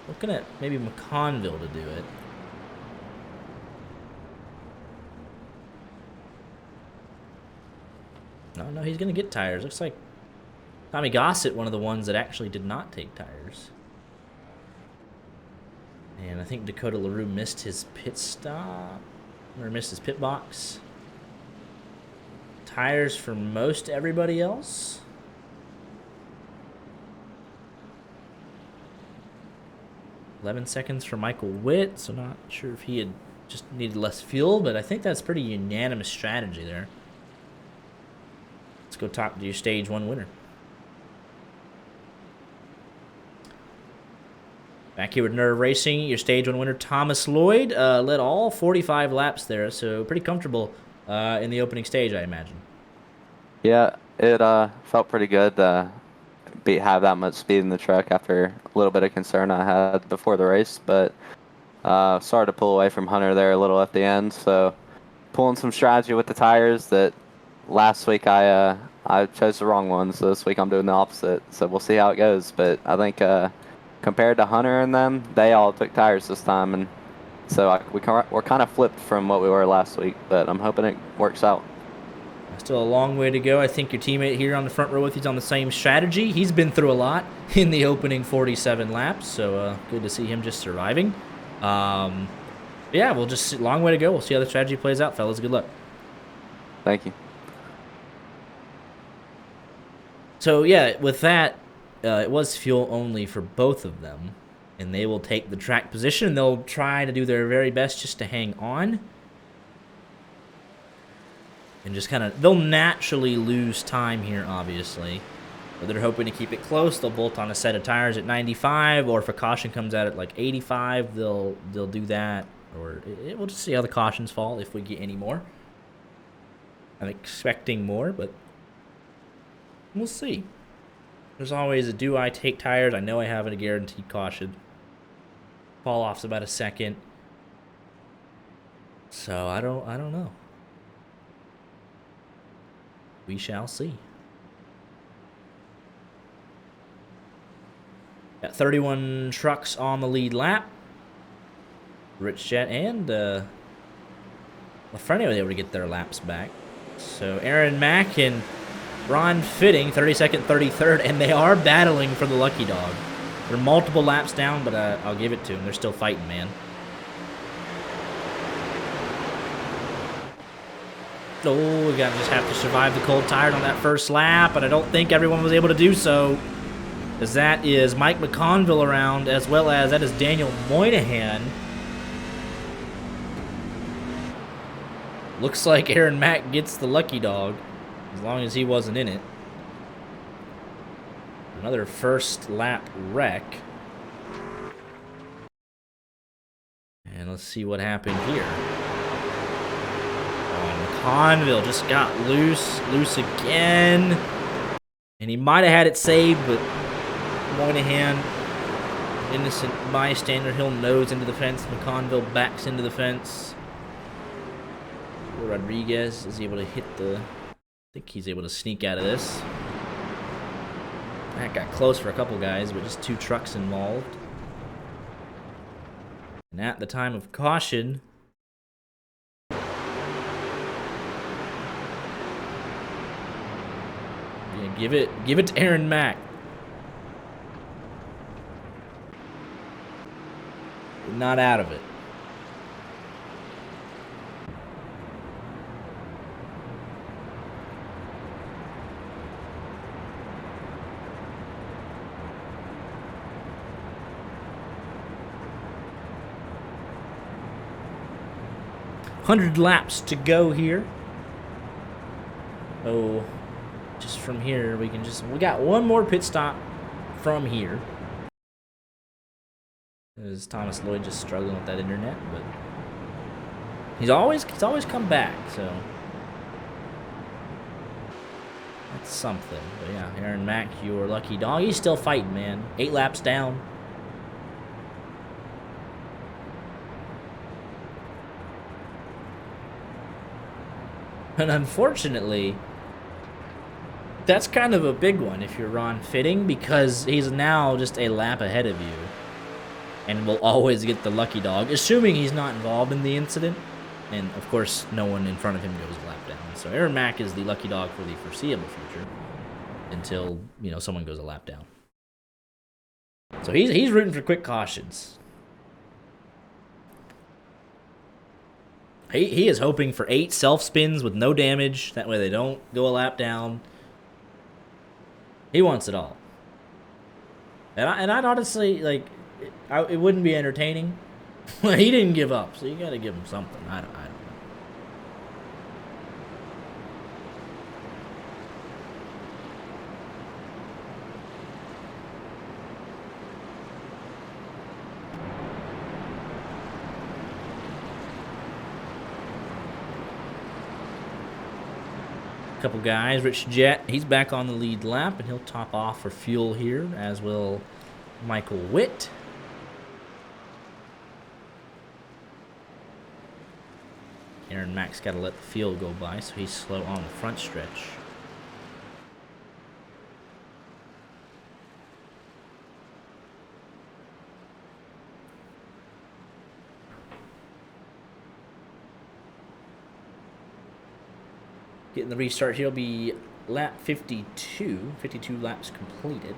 Looking at maybe McConville to do it. No, he's going to get tires. Looks like Tommy Gossett, one of the ones that actually did not take tires. And I think Dakota LaRue missed his pit stop. Or missed his pit box. Tires for most everybody else. 11 seconds for Michael Witt, so not sure if he had just needed less fuel, but I think that's pretty unanimous strategy there. Let's go talk to your stage 1 winner. Back here with Nerve Racing, your stage 1 winner, Thomas Lloyd, led all 45 laps there, so pretty comfortable in the opening stage, I imagine. Yeah, it felt pretty good. Have that much speed in the truck after a little bit of concern I had before the race, but started to pull away from Hunter there a little at the end, so pulling some strategy with the tires that last week I chose the wrong ones, so this week I'm doing the opposite, so we'll see how it goes. But I think compared to Hunter and them, they all took tires this time, and so we're kind of flipped from what we were last week, but I'm hoping it works out. Still a long way to go. I think your teammate here on the front row with you's on the same strategy. He's been through a lot in the opening 47 laps, so good to see him just surviving. Yeah, we'll just see. Long way to go. We'll see how the strategy plays out, fellas. Good luck. Thank you. So, yeah, with that, it was fuel only for both of them, and they will take the track position. They'll try to do their very best just to hang on. And just kind of, they'll naturally lose time here, obviously. But they're hoping to keep it close. They'll bolt on a set of tires at 95, or if a caution comes out at like 85, they'll do that. Or we'll just see how the cautions fall if we get any more. I'm expecting more, but we'll see. There's always a do I take tires? I know I have a guaranteed caution. Fall off's about a second. So I don't know. We shall see. Got 31 trucks on the lead lap. Rich Jet and LaFreniere was able to get their laps back. So Aaron Mack and Ron Fitting, 32nd, 33rd, and they are battling for the lucky dog. They're multiple laps down, but I'll give it to them. They're still fighting, man. Oh, we gotta just have to survive the cold tires on that first lap, but I don't think everyone was able to do so. as that is Mike McConville around, as well as that is Daniel Moynihan. Looks like Aaron Mack gets the lucky dog, as long as he wasn't in it. Another first lap wreck. And let's see what happened here. Oh, McConville just got loose again. And he might have had it saved, but Moynihan, innocent bystander, he'll nose into the fence. McConville backs into the fence. Rodriguez is able to hit the... I think he's able to sneak out of this. That got close for a couple guys, but just 2 trucks involved. And at the time of caution... Yeah, give it to Aaron Mack. Not out of it. $100 laps to go here. Oh, just from here we got one more pit stop from here. Is Thomas Lloyd just struggling with that internet, but he's always come back, so that's something. But yeah, Aaron Mack, your lucky dog. He's still fighting, man. 8 laps down. And unfortunately, that's kind of a big one if you're Ron Fitting, because he's now just a lap ahead of you and will always get the lucky dog, assuming he's not involved in the incident. And, of course, no one in front of him goes a lap down. So Aaron Mack is the lucky dog for the foreseeable future until, you know, someone goes a lap down. So he's rooting for quick cautions. He is hoping for 8 self-spins with no damage. That way they don't go a lap down. He wants it all. And I'd honestly, like, it wouldn't be entertaining. He didn't give up, so you got to give him something. I don't know. Couple guys. Rich Jett, he's back on the lead lap, and he'll top off for fuel here, as will Michael Witt. Aaron Mack's got to let the field go by, so he's slow on the front stretch. Getting the restart here will be lap 52. 52 laps completed.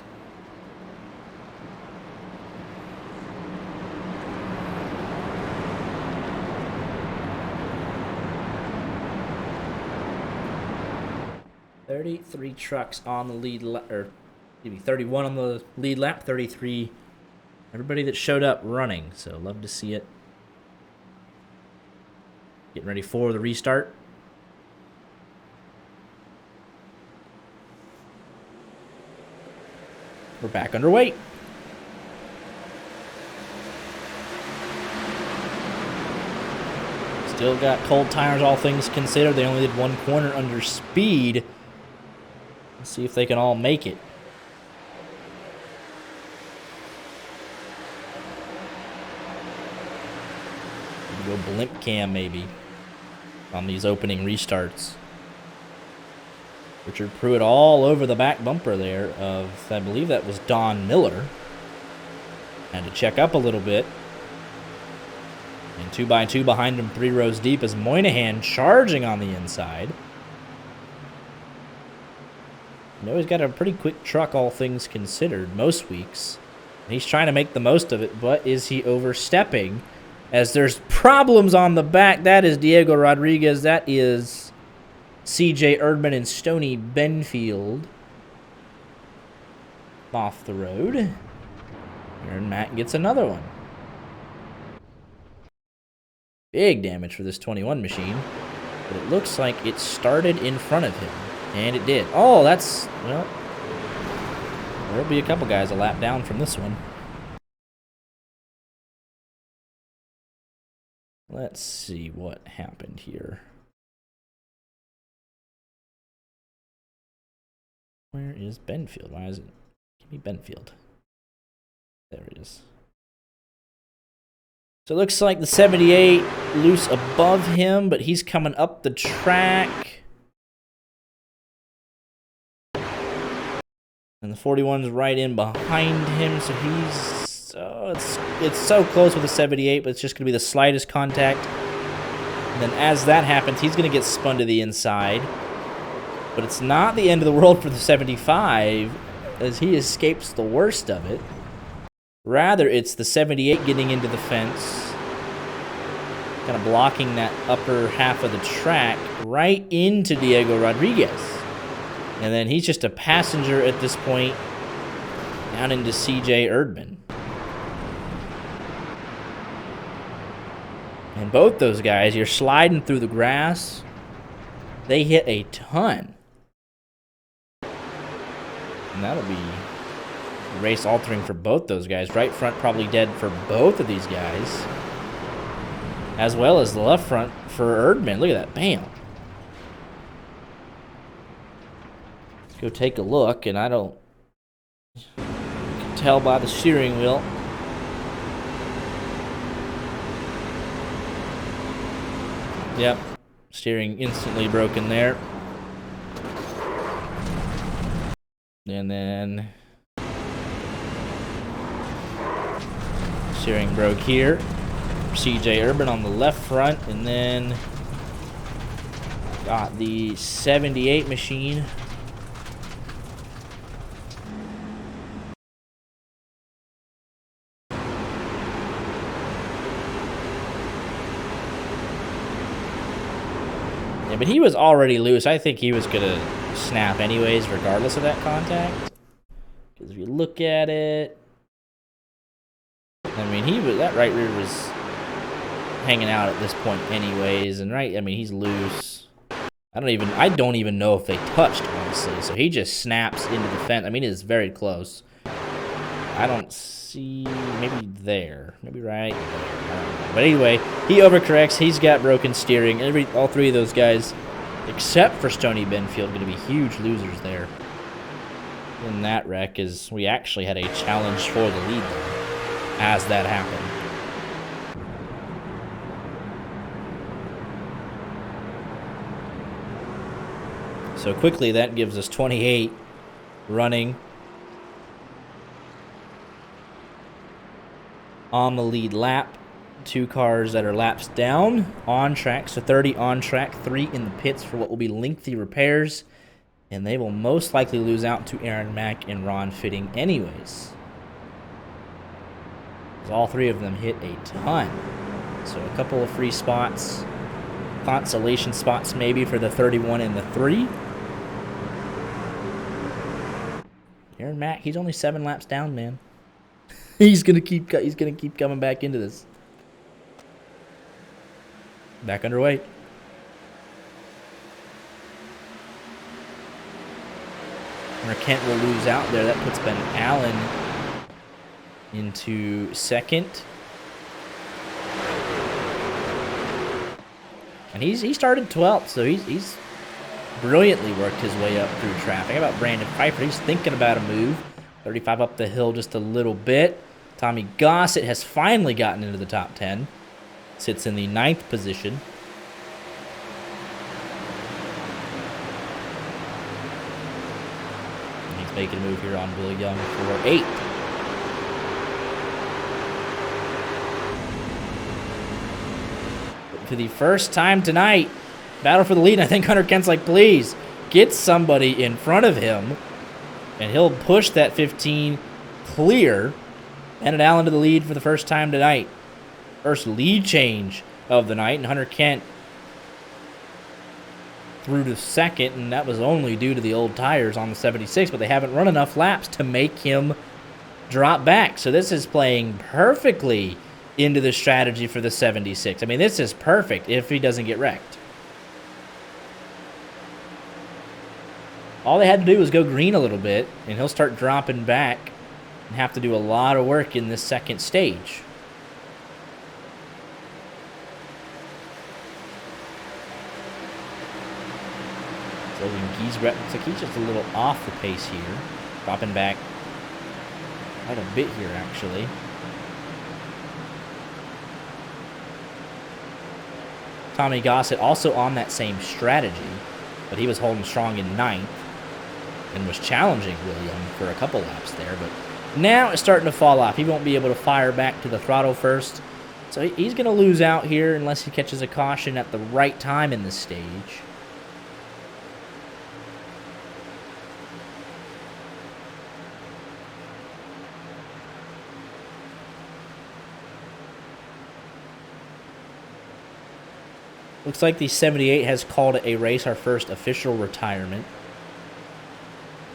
$33 trucks on the lead lap, or excuse me, 31 on the lead lap, 33 everybody that showed up running, so love to see it. Getting ready for the restart. We're back underway. Still got cold tires, all things considered. They only did 1 corner under speed. Let's see if they can all make it. Go blimp cam maybe on these opening restarts. Richard Pruitt all over the back bumper there of, I believe that was Don Miller. Had to check up a little bit. And 2x2 behind him, 3 rows deep, as Moynihan charging on the inside. You know, he's got a pretty quick truck, all things considered, most weeks. And he's trying to make the most of it, but is he overstepping? As there's problems on the back. That is Diego Rodriguez. That is C.J. Erdman and Stoney Benfield. off the road. Aaron Mack gets another one. Big damage for this 21 machine. But it looks like it started in front of him. And it did. Oh, that's... Well, there'll be a couple guys a lap down from this one. Let's see what happened here. Where is Benfield? Why is it? Give me Benfield. There it is. So it looks like the 78 loose above him, but he's coming up the track. And the 41's right in behind him, so he's... it's so close with the 78, but it's just going to be the slightest contact. And then as that happens, he's going to get spun to the inside. But it's not the end of the world for the 75, as he escapes the worst of it. Rather, it's the 78 getting into the fence, kind of blocking that upper half of the track right into Diego Rodriguez. And then he's just a passenger at this point down into CJ Erdman. And both those guys, you're sliding through the grass. They hit a ton. And that'll be race altering for both those guys. Right front probably dead for both of these guys. As well as the left front for Erdman. Look at that. Bam. Let's go take a look. And I don't... You can tell by the steering wheel. Yep. Steering instantly broken there. And then... steering broke here. CJ Erdman on the left front. And then... got the 78 machine. Yeah, but he was already loose. I think he was going to snap anyways, regardless of that contact. Because if you look at it... I mean, that right rear was hanging out at this point anyways. And I mean, he's loose. I don't even know if they touched, honestly. So he just snaps into the fence. I mean, it is very close. I don't see... maybe there. Maybe right there. I don't know. But anyway, he overcorrects. He's got broken steering. All three of those guys, except for Stoney Benfield, going to be huge losers there. In that wreck, is we actually had a challenge for the lead there as that happened. So quickly, that gives us 28 running on the lead lap. 2 cars that are laps down on track. So 30 on track, 3 in the pits for what will be lengthy repairs. And they will most likely lose out to Aaron Mack and Ron Fitting anyways. All 3 of them hit a ton. So a couple of free spots. Consolation spots maybe for the 31 and the 3. Aaron Mack, he's only 7 laps down, man. he's gonna keep coming back into this. Back underway. Kent will lose out there. That puts Ben Allen into second. And he started 12th, so he's brilliantly worked his way up through traffic. How about Brandon Pfeiffer? He's thinking about a move. 35 up the hill just a little bit. Tommy Gossett has finally gotten into the top 10. Sits in the 9th position. And he's making a move here on Billy Young for 8th. For the first time tonight, battle for the lead. I think Hunter Kent's like, please, get somebody in front of him. And he'll push that 15 clear. Bennett Allen to the lead for the first time tonight. First lead change of the night. And Hunter Kent through to second, and that was only due to the old tires on the 76, but they haven't run enough laps to make him drop back. So this is playing perfectly into the strategy for the 76. I mean, this is perfect if he doesn't get wrecked. All they had to do was go green a little bit, and he'll start dropping back and have to do a lot of work in this second stage. So looks like he's just a little off the pace here. Dropping back quite a bit here, actually. Tommy Gossett also on that same strategy, but he was holding strong in 9th and was challenging William for a couple laps there. But now it's starting to fall off. He won't be able to fire back to the throttle first. So he's going to lose out here unless he catches a caution at the right time in this stage. Looks like the 78 has called a race, our first official retirement,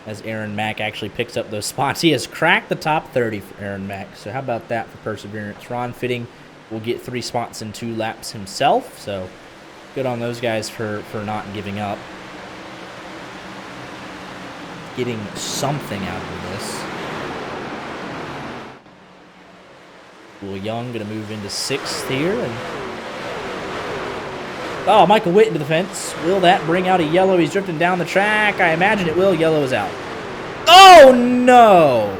as Aaron Mack actually picks up those spots. He has cracked the top 30 for Aaron Mack, so how about that for perseverance? Ron Fitting will get 3 spots in 2 laps himself, so good on those guys for not giving up. Getting something out of this. Will Young going to move into 6th here, and oh, Michael Witt into the fence. Will that bring out a yellow? He's drifting down the track. I imagine it will. Yellow is out. Oh, no!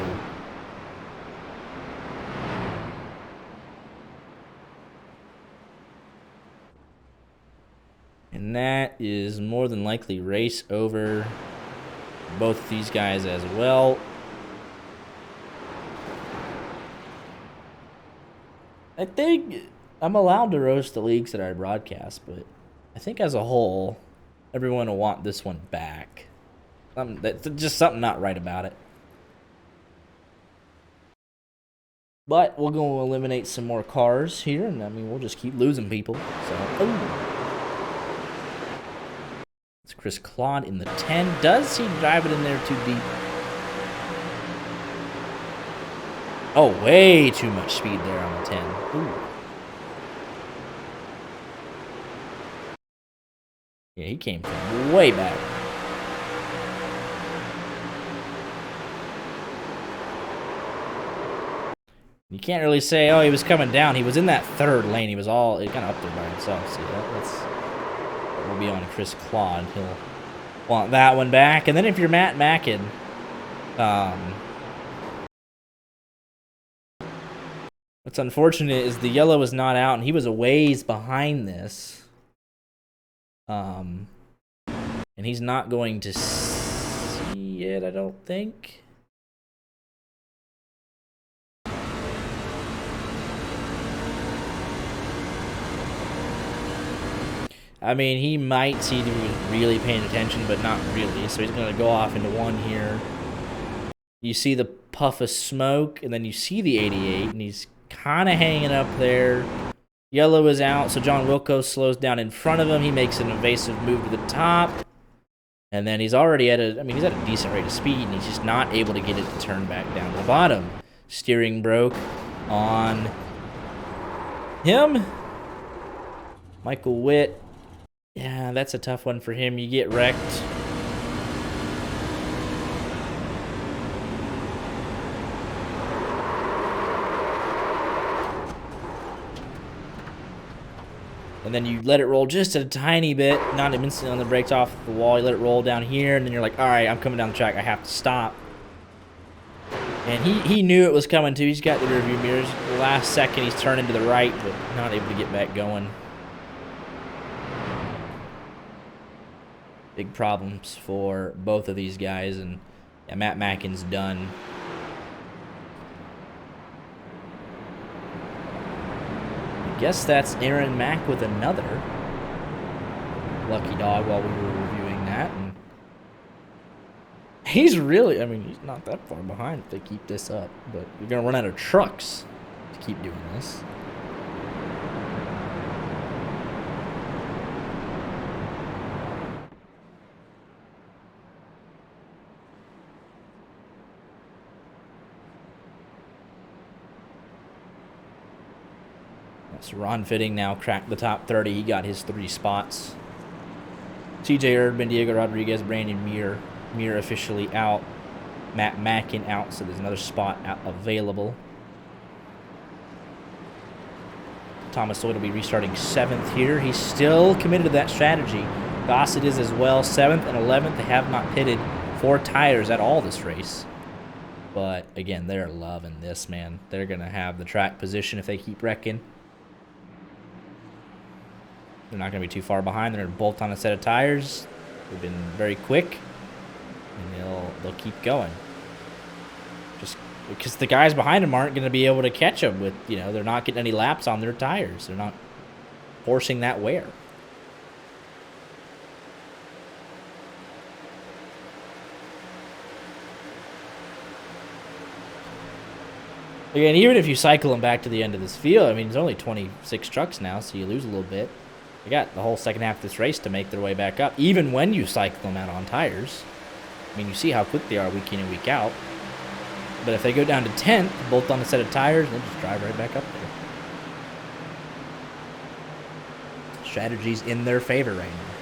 And that is more than likely race over both of these guys as well. I think I'm allowed to roast the leagues that I broadcast, but I think as a whole, everyone will want this one back. That's just something not right about it. But we're going to eliminate some more cars here, and I mean, we'll just keep losing people. So, ooh. It's Chris Claude in the 10. Does he drive it in there too deep? Oh, way too much speed there on the 10. Ooh. Yeah, he came from way back. You can't really say, oh, he was coming down. He was in that 3rd lane. He was all kind of up there by himself. See, that will be on Chris Claude. He'll want that one back. And then if you're Matt Mackin, what's unfortunate is the yellow is not out, and he was a ways behind this. And he's not going to see it, I don't think. I mean, he might see that he was really paying attention, but not really. So he's going to go off into 1 here. You see the puff of smoke, and then you see the 88, and he's kind of hanging up there. Yellow is out, so John Wilco slows down in front of him. He makes an evasive move to the top. And then he's already at he's at a decent rate of speed, and he's just not able to get it to turn back down to the bottom. Steering broke on him. Michael Witt. Yeah, that's a tough one for him. You get wrecked. And then you let it roll just a tiny bit, not instantly on the brakes off the wall. You let it roll down here, and then you're like, all right, I'm coming down the track. I have to stop. And he knew it was coming, too. He's got the rearview mirrors. The last second, he's turning to the right, but not able to get back going. Big problems for both of these guys, and yeah, Matt Mackin's done. I guess that's Aaron Mack with another lucky dog while we were reviewing that. And he's really, I mean, he's not that far behind if they keep this up, but you're going to run out of trucks to keep doing this. So Ron Fitting now cracked the top 30. He got his 3 spots. TJ Erdman, Diego Rodriguez, Brandon Muir officially out. Matt Mackin out, so there's another spot available. Thomas Lloyd will be restarting 7th here. He's still committed to that strategy. Gossett is as well. 7th and 11th. They have not pitted 4 tires at all this race. But, again, they're loving this, man. They're going to have the track position if they keep wrecking. They're not going to be too far behind. They're going to bolt on a set of tires. They've been very quick. And they'll keep going. Just because the guys behind them aren't going to be able to catch them with, they're not getting any laps on their tires. They're not forcing that wear. Again, even if you cycle them back to the end of this field, I mean, there's only 26 trucks now, so you lose a little bit. They got the whole second half of this race to make their way back up, even when you cycle them out on tires. I mean, you see how quick they are week in and week out. But if they go down to 10th, bolt on a set of tires, they'll just drive right back up there. Strategy's in their favor right now.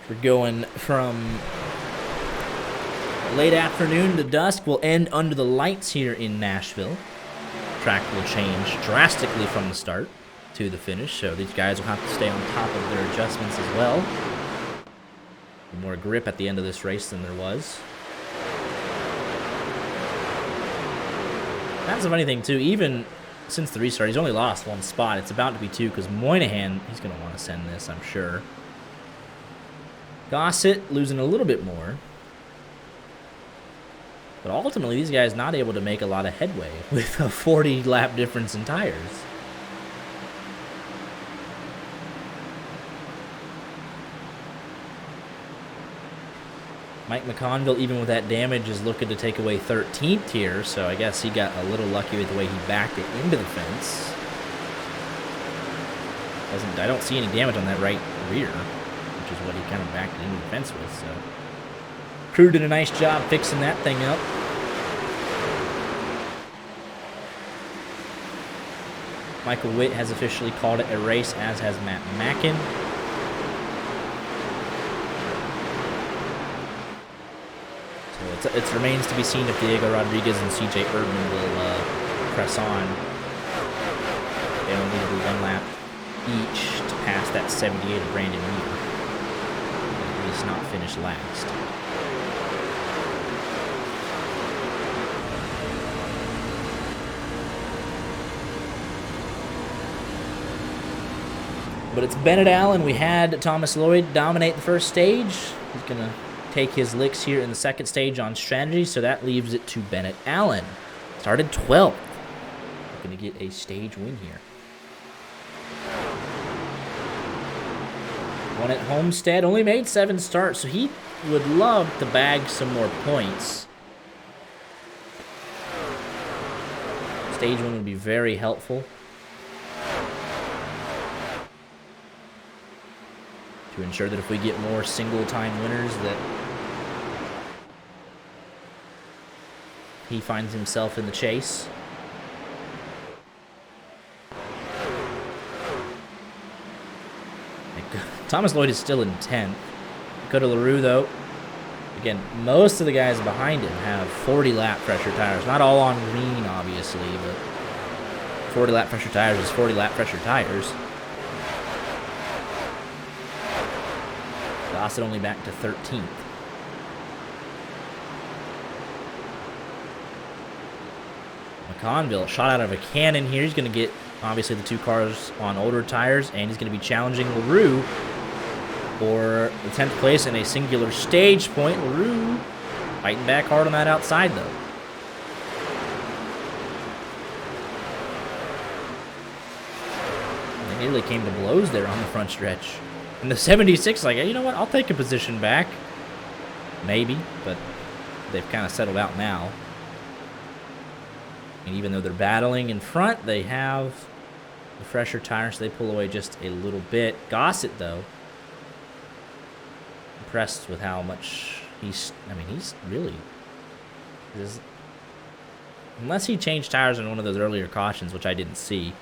We're going from late afternoon to dusk. We'll end under the lights here in Nashville. Track will change drastically from the start to the finish, so these guys will have to stay on top of their adjustments as well. More grip at the end of this race than there was. That's a funny thing, too. Even since the restart, he's only lost 1 spot. It's about to be 2 because Moynihan, he's going to want to send this, I'm sure. Gossett losing a little bit more. But ultimately, these guys not able to make a lot of headway with a 40-lap difference in tires. Mike McConville, even with that damage, is looking to take away 13th here, so I guess he got a little lucky with the way he backed it into the fence. I don't see any damage on that right rear, which is what he kind of backed it into the fence with, so. Crew did a nice job fixing that thing up. Michael Witt has officially called it a race, as has Matt Mackin. So it remains to be seen if Diego Rodriguez and CJ Erdman will press on. They only need to do 1 lap each to pass that 78 of Brandon Muir. At least not finish last. But it's Bennett Allen. We had Thomas Lloyd dominate the first stage. He's going to take his licks here in the second stage on strategy, so that leaves it to Bennett Allen. Started 12th. Going to get a stage win here. Won at Homestead. Only made 7 starts, so he would love to bag some more points. Stage win would be very helpful. To ensure that if we get more single-time winners, that he finds himself in the chase. Thomas Lloyd is still in 10th. Dakota LaRue, though, again, most of the guys behind him have 40-lap pressure tires. Not all on green, obviously, but 40-lap pressure tires is 40-lap pressure tires. Gossett only back to 13th. McConville, shot out of a cannon here. He's going to get, obviously, the 2 cars on older tires, and he's going to be challenging LaRue for the 10th place in a singular stage point. LaRue fighting back hard on that outside, though. They nearly came to blows there on the front stretch. And the 76, like, you know what? I'll take a position back. Maybe, but they've kind of settled out now. And even though they're battling in front, they have the fresher tires, so they pull away just a little bit. Gossett, though, impressed with how much he's really... Unless he changed tires in one of those earlier cautions, which I didn't see.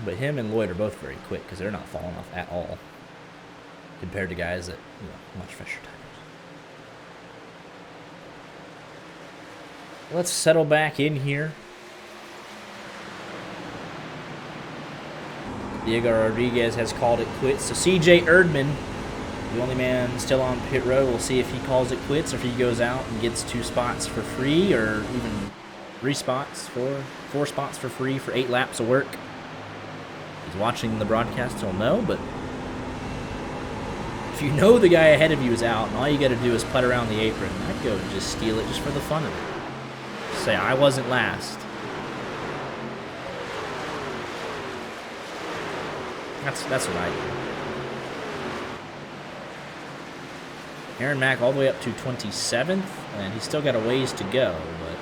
But him and Lloyd are both very quick because they're not falling off at all compared to guys that, much fresher tires. Let's settle back in here. Diego Rodriguez has called it quits. So CJ Erdman, the only man still on pit road, we'll see if he calls it quits or if he goes out and gets 2 spots for free or even 4 spots for free for 8 laps of work. If he's watching the broadcast, he'll know, but if you know the guy ahead of you is out and all you got to do is putt around the apron, I'd go and just steal it just for the fun of it. Say, I wasn't last. That's what I do. Aaron Mack all the way up to 27th, and he's still got a ways to go, but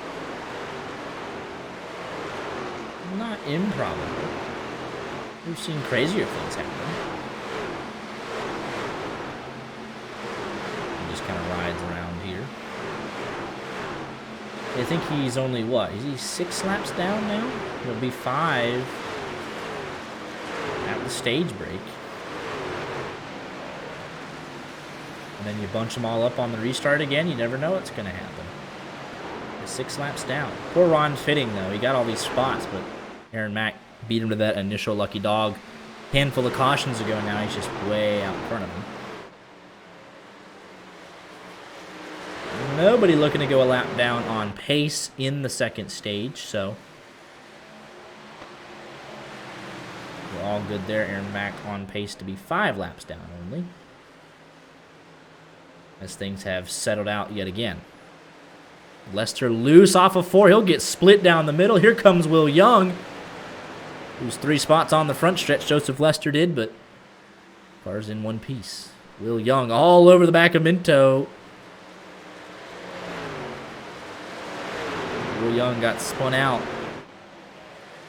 not improbable. We've seen crazier things happen. He just kind of rides around here. I think he's only, what? Is he 6 laps down now? He'll be 5 at the stage break. And then you bunch them all up on the restart again. You never know what's going to happen. He's 6 laps down. Poor Ron Fitting, though. He got all these spots, but Aaron Mack beat him to that initial lucky dog handful of cautions ago. Now he's just way out in front of him. Nobody looking to go a lap down on pace in the second stage, so we're all good there. Aaron Mack on pace to be 5 laps down only, as things have settled out yet again. Lester loose off of 4. He'll get split down the middle. Here comes Will Young, who's 3 spots on the front stretch. Joseph Lester did, but car's in one piece. Will Young all over the back of Minto. Will Young got spun out.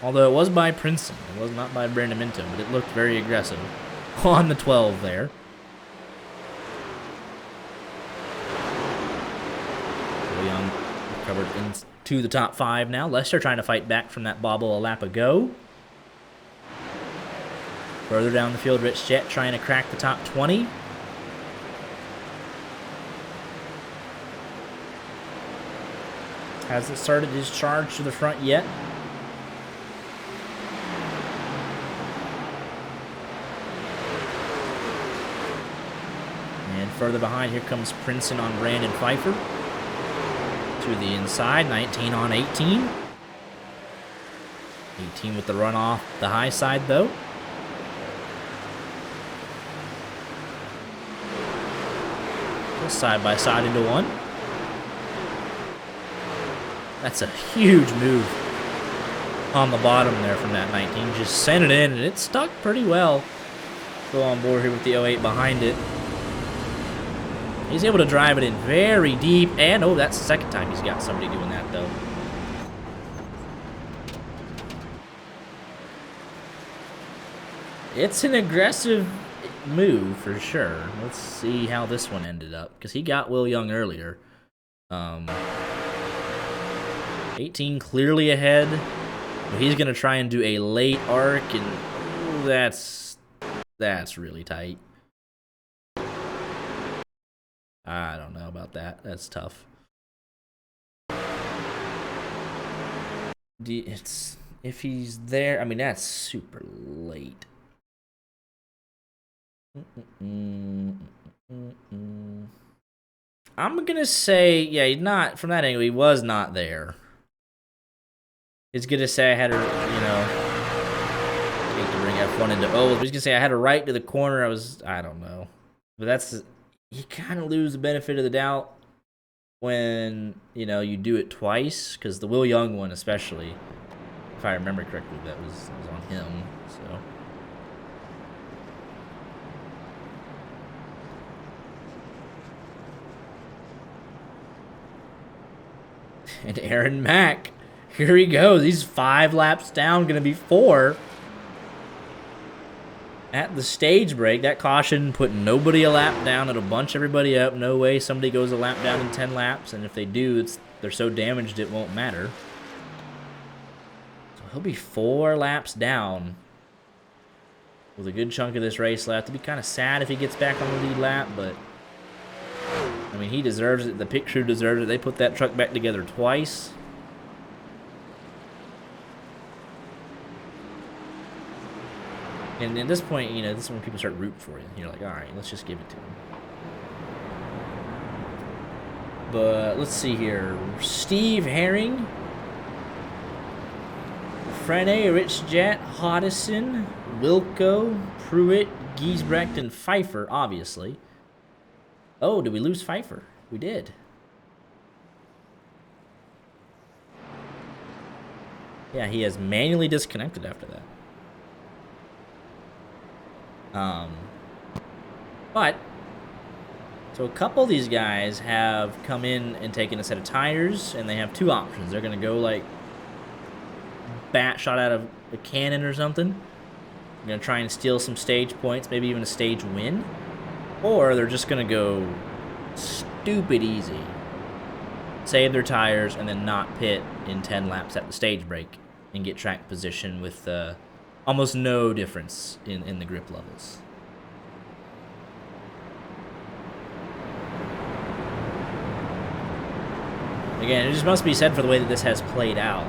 Although it was by Princeton. It was not by Brandon Minto, but it looked very aggressive on the 12 there. Will Young recovered into the top 5 now. Lester trying to fight back from that bobble a lap ago. Further down the field, Rich Jett trying to crack the top 20. Hasn't started his charge to the front yet. And further behind, here comes Princeton on Brandon Pfeiffer. To the inside, 19 on 18. 18 with the run off the high side, though. Side by side into one. That's a huge move on the bottom there from that 19. Just sent it in, and it stuck pretty well. Go on board here with the 08 behind it. He's able to drive it in very deep, and oh, that's the second time he's got somebody doing that, though. It's an aggressive move for sure. Let's see how this one ended up, because he got Will Young earlier. 18 clearly ahead, but he's gonna try and do a late arc, and ooh, that's really tight. I don't know about that. That's tough. If he's there, I mean, that's super late. I'm gonna say, yeah, he's not, from that angle, he was not there. He's gonna say I had to, hate to bring F1 into ovals, but he's gonna say I had a right to the corner. I don't know. But that's, you kind of lose the benefit of the doubt when, you do it twice, because the Will Young one especially, if I remember correctly, that was on him, so. And Aaron Mack, here he goes. He's 5 laps down, going to be 4. at the stage break. That caution put nobody a lap down. It'll bunch everybody up. No way somebody goes a lap down in 10 laps. And if they do, they're so damaged it won't matter. So he'll be 4 laps down with a good chunk of this race left. It'd be kind of sad if he gets back on the lead lap, but I mean, he deserves it. The pit crew deserves it. They put that truck back together twice. And at this point, you know, this is when people start rooting for you. You're like, all right, let's just give it to him. But let's see here. Steve Herring, Frene, Rich Jet, Hodison, Wilco, Pruitt, Giesbrecht, and Pfeiffer, obviously. Oh, did we lose Pfeiffer? We did. Yeah, he has manually disconnected after that. But so a couple of these guys have come in and taken a set of tires, and they have 2 options. They're gonna go like bat shot out of a cannon or something. They're gonna try and steal some stage points, maybe even a stage win, or they're just gonna go stupid easy, save their tires, and then not pit in 10 laps at the stage break and get track position with almost no difference in the grip levels. Again, it just must be said for the way that this has played out.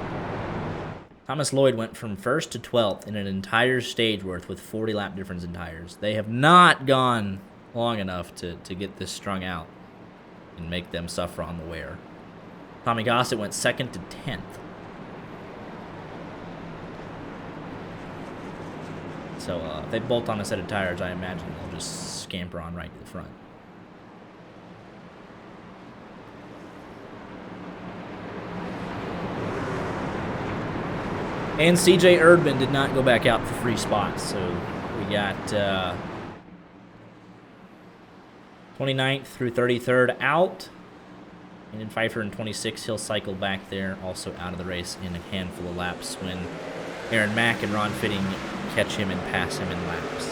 Thomas Lloyd went from 1st to 12th in an entire stage worth with 40 lap difference in tires. They have not gone long enough to get this strung out and make them suffer on the wear. Tommy Gossett went 2nd to 10th. So if they bolt on a set of tires, I imagine they'll just scamper on right to the front. And CJ Erdman did not go back out for free spots, so we got 29th through 33rd out. And then Pfeiffer in 26th, he'll cycle back there, also out of the race in a handful of laps when Aaron Mack and Ron Fitting catch him and pass him in laps.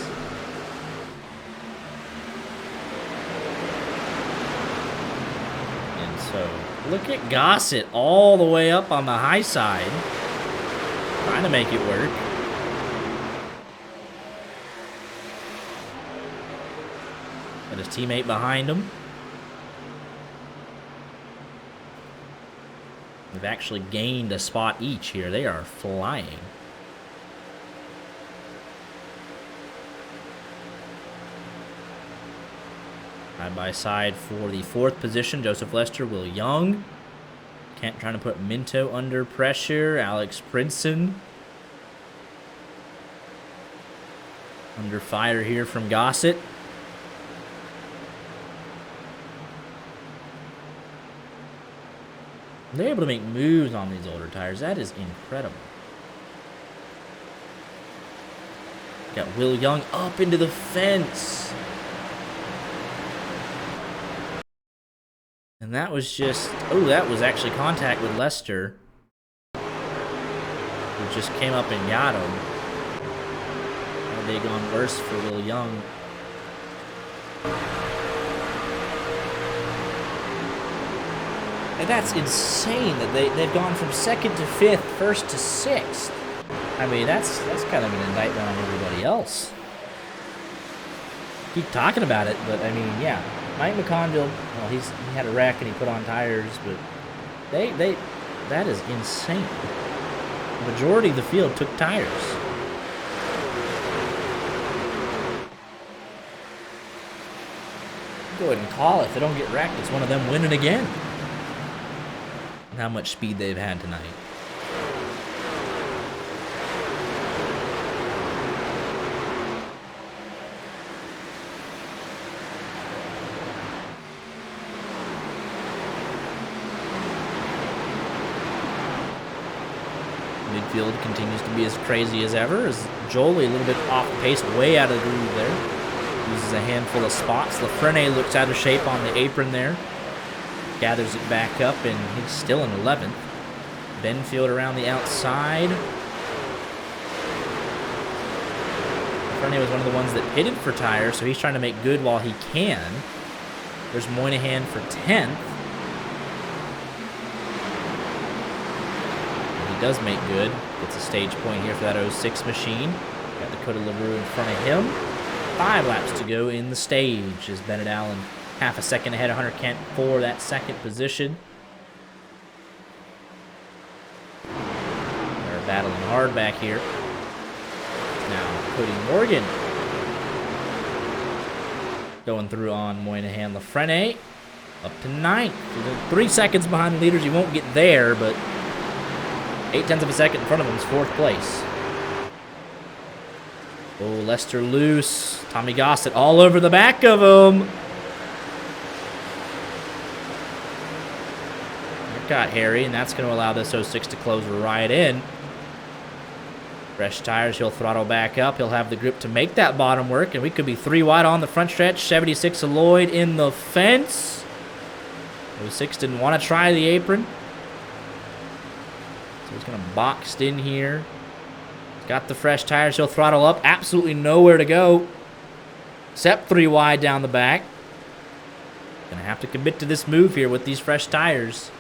And so, look at Gossett all the way up on the high side, trying to make it work. Got his teammate behind him. They've actually gained a spot each here. They are flying. Side by side for the 4th position, Joseph Lester, Will Young. Kent trying to put Minto under pressure. Alex Princeton under fire here from Gossett. They're able to make moves on these older tires. That is incredible. Got Will Young up into the fence. And that was just... Oh, that was actually contact with Lester, who just came up and got him. Had they gone worse for Will Young. And that's insane that they've gone from 2nd to 5th, 1st to 6th. I mean, that's kind of an indictment on everybody else. Keep talking about it, but I mean, yeah. Mike McConville, well, he had a wreck and he put on tires, but that is insane. The majority of the field took tires. Go ahead and call it. If they don't get wrecked, it's one of them winning again. And how much speed they've had tonight. Midfield continues to be as crazy as ever, as Jolie a little bit off pace, way out of the groove there. Uses a handful of spots. Lafrene looks out of shape on the apron there. Gathers it back up, and he's still in 11th. Benfield around the outside. Bernie was one of the ones that pitted for tires, so he's trying to make good while he can. There's Moynihan for 10th. And he does make good. Gets a stage point here for that 06 machine. Got Dakota LaRue in front of him. 5 laps to go in the stage as Bennett Allen half a second ahead of Hunter Kent for that second position. They're battling hard back here. Now Cody Morgan going through on Moynihan. Lafrene up to 9th. 3 seconds behind the leaders. He won't get there, but 0.8 of a second in front of him is 4th place. Oh, Lester loose. Tommy Gossett all over the back of him. That got hairy, and that's going to allow this 06 to close right in. Fresh tires, he'll throttle back up. He'll have the grip to make that bottom work, and we could be 3 wide on the front stretch. 76 of Lloyd in the fence. 06 didn't want to try the apron. So he's going to boxed in here. He's got the fresh tires. He'll throttle up. Absolutely nowhere to go. Except 3 wide down the back. Going to have to commit to this move here with these fresh tires.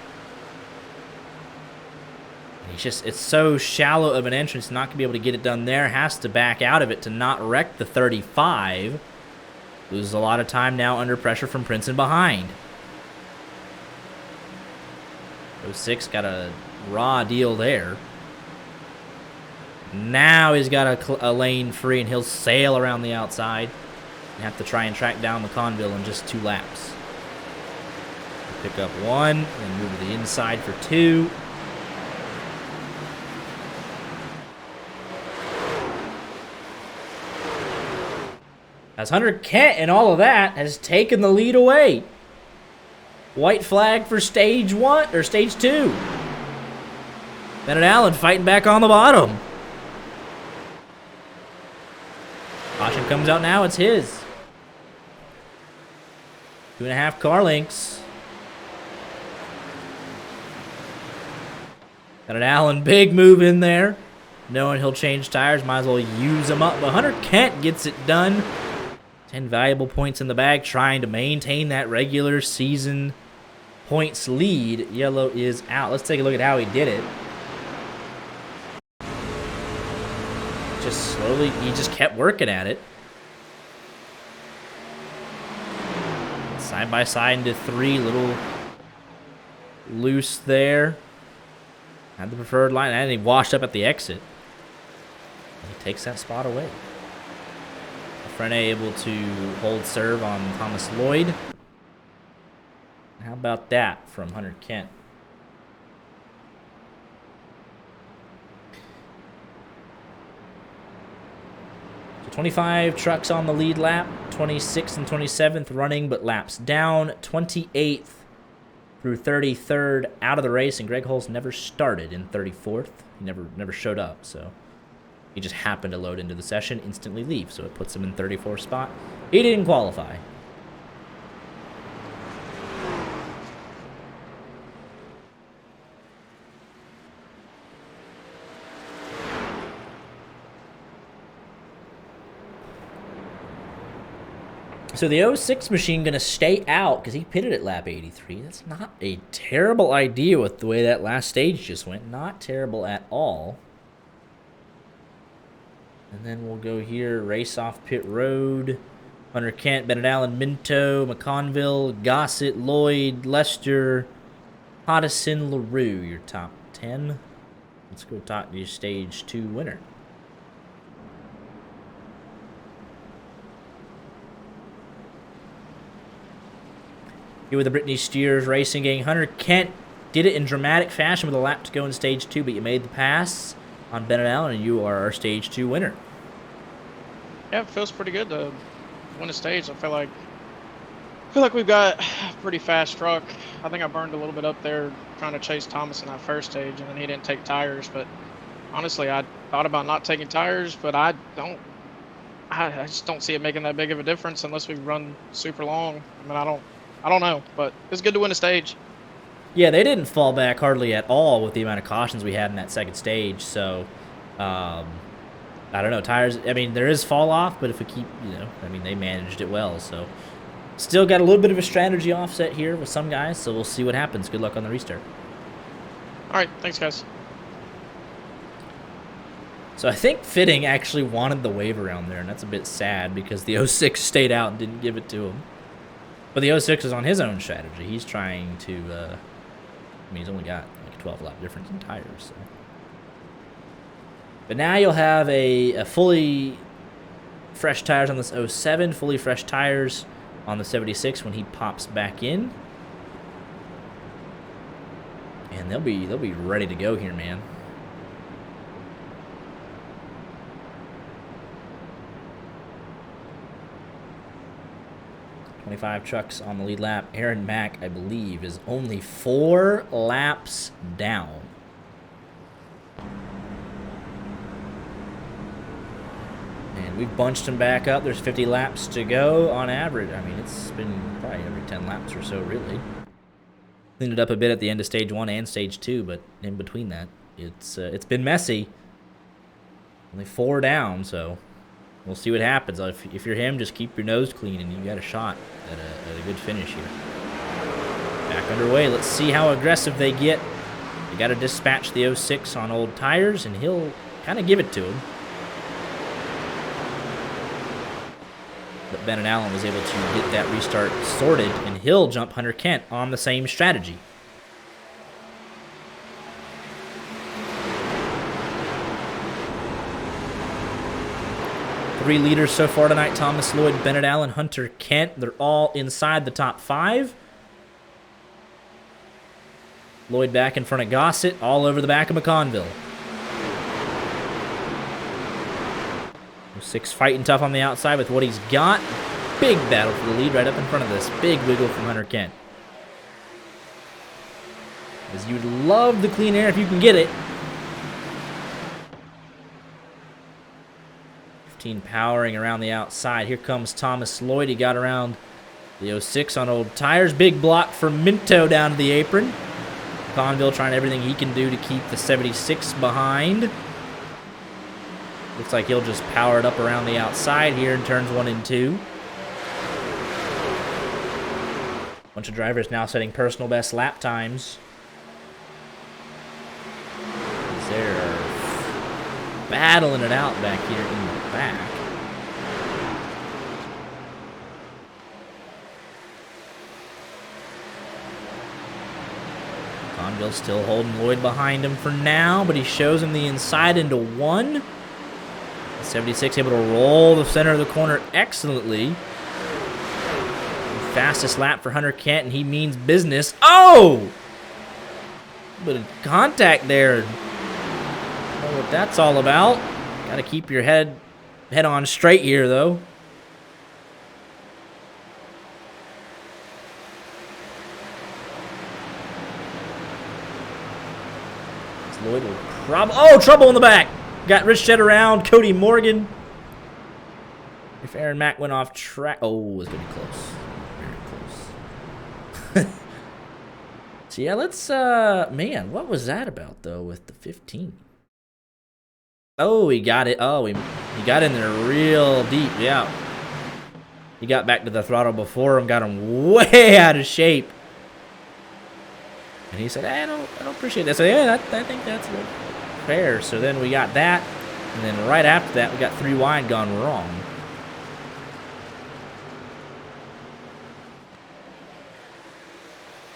It's so shallow of an entrance, not going to be able to get it done there. Has to back out of it to not wreck the 35. Loses a lot of time now under pressure from Princeton behind. 06 got a raw deal there. Now he's got a lane free, and he'll sail around the outside. And have to try and track down McConville in just 2 laps. Pick up 1, and move to the inside for 2. As Hunter Kent and all of that has taken the lead away. White flag for stage 1 or stage 2. Bennett Allen fighting back on the bottom. Caution comes out now, it's his. 2.5 car lengths. Bennett Allen, big move in there. Knowing he'll change tires, might as well use them up. But Hunter Kent gets it done. 10 valuable points in the bag, trying to maintain that regular season points lead. Yellow is out. Let's take a look at how he did it. Just slowly, he just kept working at it. Side by side into 3, little loose there. Had the preferred line, and he washed up at the exit. He takes that spot away. Frene able to hold serve on Thomas Lloyd. How about that from Hunter Kent? So 25 trucks on the lead lap, 26th and 27th running, but laps down. 28th through 33rd out of the race, and Greg Holmes never started in 34th. He never showed up, so he just happened to load into the session, instantly leave, so it puts him in 34th spot. He didn't qualify. So the 06 machine going to stay out because he pitted at lap 83. That's not a terrible idea with the way that last stage just went. Not terrible at all. And then we'll go here, race off pit road. Hunter Kent, Bennett Allen, Minto, McConville, Gossett, Lloyd, Lester, Hodison, LaRue, your top 10. Let's go talk to your stage 2 winner. Here with the Brittany Steers Racing Gang. Hunter Kent did it in dramatic fashion with a lap to go in stage 2, but you made the pass on Bennett Allen, and you are our stage 2 winner. Yeah, it feels pretty good to win a stage. I feel like we've got a pretty fast truck. I think I burned a little bit up there trying to chase Thomas in that first stage, and then he didn't take tires. But honestly, I thought about not taking tires, but I just don't see it making that big of a difference unless we run super long. I mean, I don't know, but it's good to win a stage. Yeah, they didn't fall back hardly at all with the amount of cautions we had in that second stage. So, I don't know, tires, I mean, there is fall off, but if we keep, you know, I mean, they managed it well, so. Still got a little bit of a strategy offset here with some guys, so we'll see what happens. Good luck on the restart. All right, thanks, guys. So I think Fitting actually wanted the wave around there, and that's a bit sad because the 06 stayed out and didn't give it to him. But the 06 is on his own strategy. He's trying to, I mean, he's only got like a 12 lap difference in tires, so. But now you'll have a fully fresh tires on this 07, fully fresh tires on the 76 when he pops back in. And they'll be ready to go here, man. .25 trucks on the lead lap. Aaron Mack, I believe, is only 4 laps down. And we've bunched him back up. There's 50 laps to go on average. I mean, it's been probably every 10 laps or so, really. Cleaned it up a bit at the end of stage 1 and stage 2, but in between that, it's been messy. Only 4 down, so we'll see what happens. If you're him, just keep your nose clean, and you got a shot at a good finish here. Back underway. Let's see how aggressive they get. They got to dispatch the 06 on old tires, and he'll kind of give it to him. But Bennett Allen was able to get that restart sorted, and he'll jump Hunter Kent on the same strategy. Three leaders so far tonight: Thomas Lloyd, Bennett Allen, Hunter Kent. They're all inside the top 5. Lloyd back in front of Gossett, all over the back of McConville. 06 fighting tough on the outside with what he's got. Big battle for the lead right up in front of this. Big wiggle from Hunter Kent. As you'd love the clean air if you can get it. 15 powering around the outside. Here comes Thomas Lloyd. He got around the 06 on old tires. Big block for Minto down to the apron. Conville trying everything he can do to keep the 76 behind. Looks like he'll just power it up around the outside here in turns 1 and 2. Bunch of drivers now setting personal best lap times. They're battling it out back here in the back. Conville still holding Lloyd behind him for now, but he shows him the inside into 1. 76 able to roll the center of the corner excellently. Fastest lap for Hunter Kent, and he means business. Oh! Bit of contact there. Don't know what that's all about. Got to keep your head on straight here, though. Lloyd will trouble in the back. Got Rich Shed around, Cody Morgan. If Aaron Mack went off track, it was gonna be close. Very close. So yeah, let's man, what was that about though with the 15? Oh, he got it. Oh, he got in there real deep. Yeah, he got back to the throttle before him, got him way out of shape. And he said, hey, I don't appreciate that. So yeah, I think that's fair. So then we got that, and then right after that we got 3 wide gone wrong.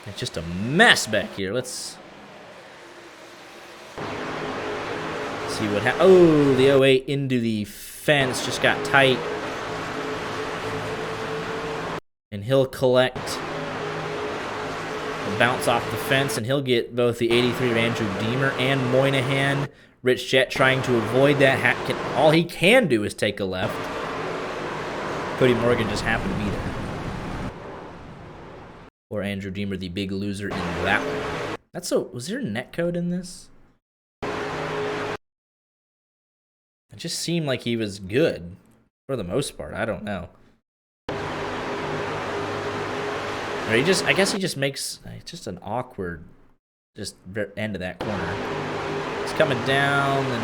It's just a mess back here. Let's see what happens. Oh, the 08 into the fence just got tight, and he'll collect bounce off the fence, and he'll get both the 83 of Andrew Deemer and Moynihan. Rich Jett trying to avoid that. All he can do is take a left. Cody Morgan just happened to be there. Or Andrew Deemer, the big loser in that one. Was there a net code in this? It just seemed like he was good for the most part. I don't know. Or I guess he just makes, it's just an awkward, end of that corner. He's coming down, and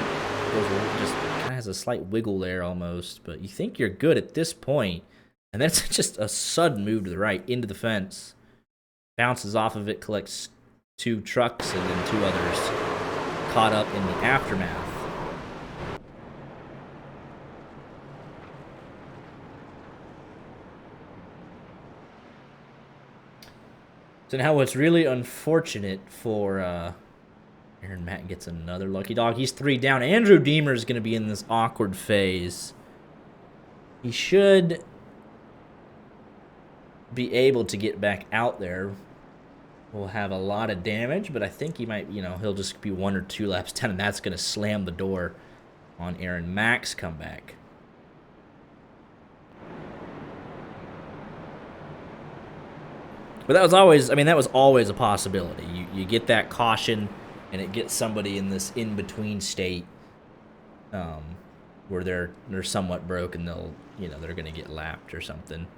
goes just kind of has a slight wiggle there almost, but you think you're good at this point, and then it's just a sudden move to the right into the fence, bounces off of it, collects 2 trucks, and then 2 others caught up in the aftermath. So now what's really unfortunate for Aaron Mack gets another lucky dog. He's 3 down. Andrew Deemer is going to be in this awkward phase. He should be able to get back out there. Will have a lot of damage, but I think he might, he'll just be 1 or 2 laps down, and that's going to slam the door on Aaron Mack's comeback. But that was always a possibility. You get that caution, and it gets somebody in this in-between state where they're somewhat broke, and they're going to get lapped or something.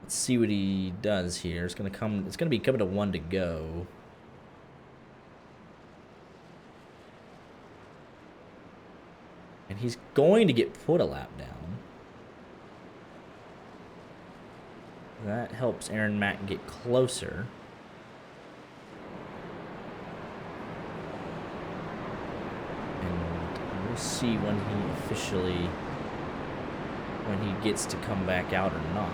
Let's see what he does here. It's going to be coming to 1 to go. And he's going to get put a lap down. That helps Aaron Mack get closer. And we'll see when he gets to come back out or not.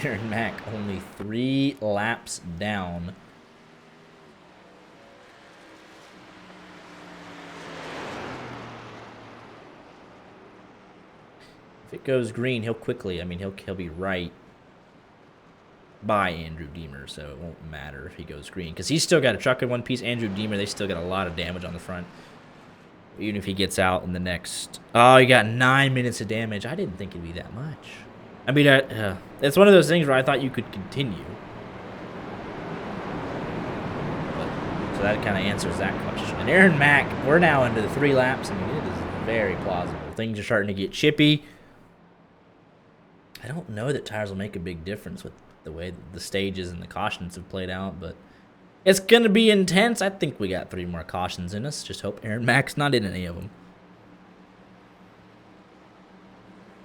Aaron Mack only 3 laps down. If it goes green, he'll quickly, he'll be right by Andrew Deemer, so it won't matter if he goes green. Because he's still got a truck in one piece. Andrew Deemer, they still got a lot of damage on the front. Even if he gets out in the next... Oh, he got 9 minutes of damage. I didn't think it'd be that much. It's one of those things where I thought you could continue. So that kind of answers that question. And Aaron Mack, we're now into the 3 laps. It is very plausible. Things are starting to get chippy. I don't know that tires will make a big difference with the way the stages and the cautions have played out, but it's going to be intense. I think we got 3 more cautions in us. Just hope Aaron Mack's not in any of them.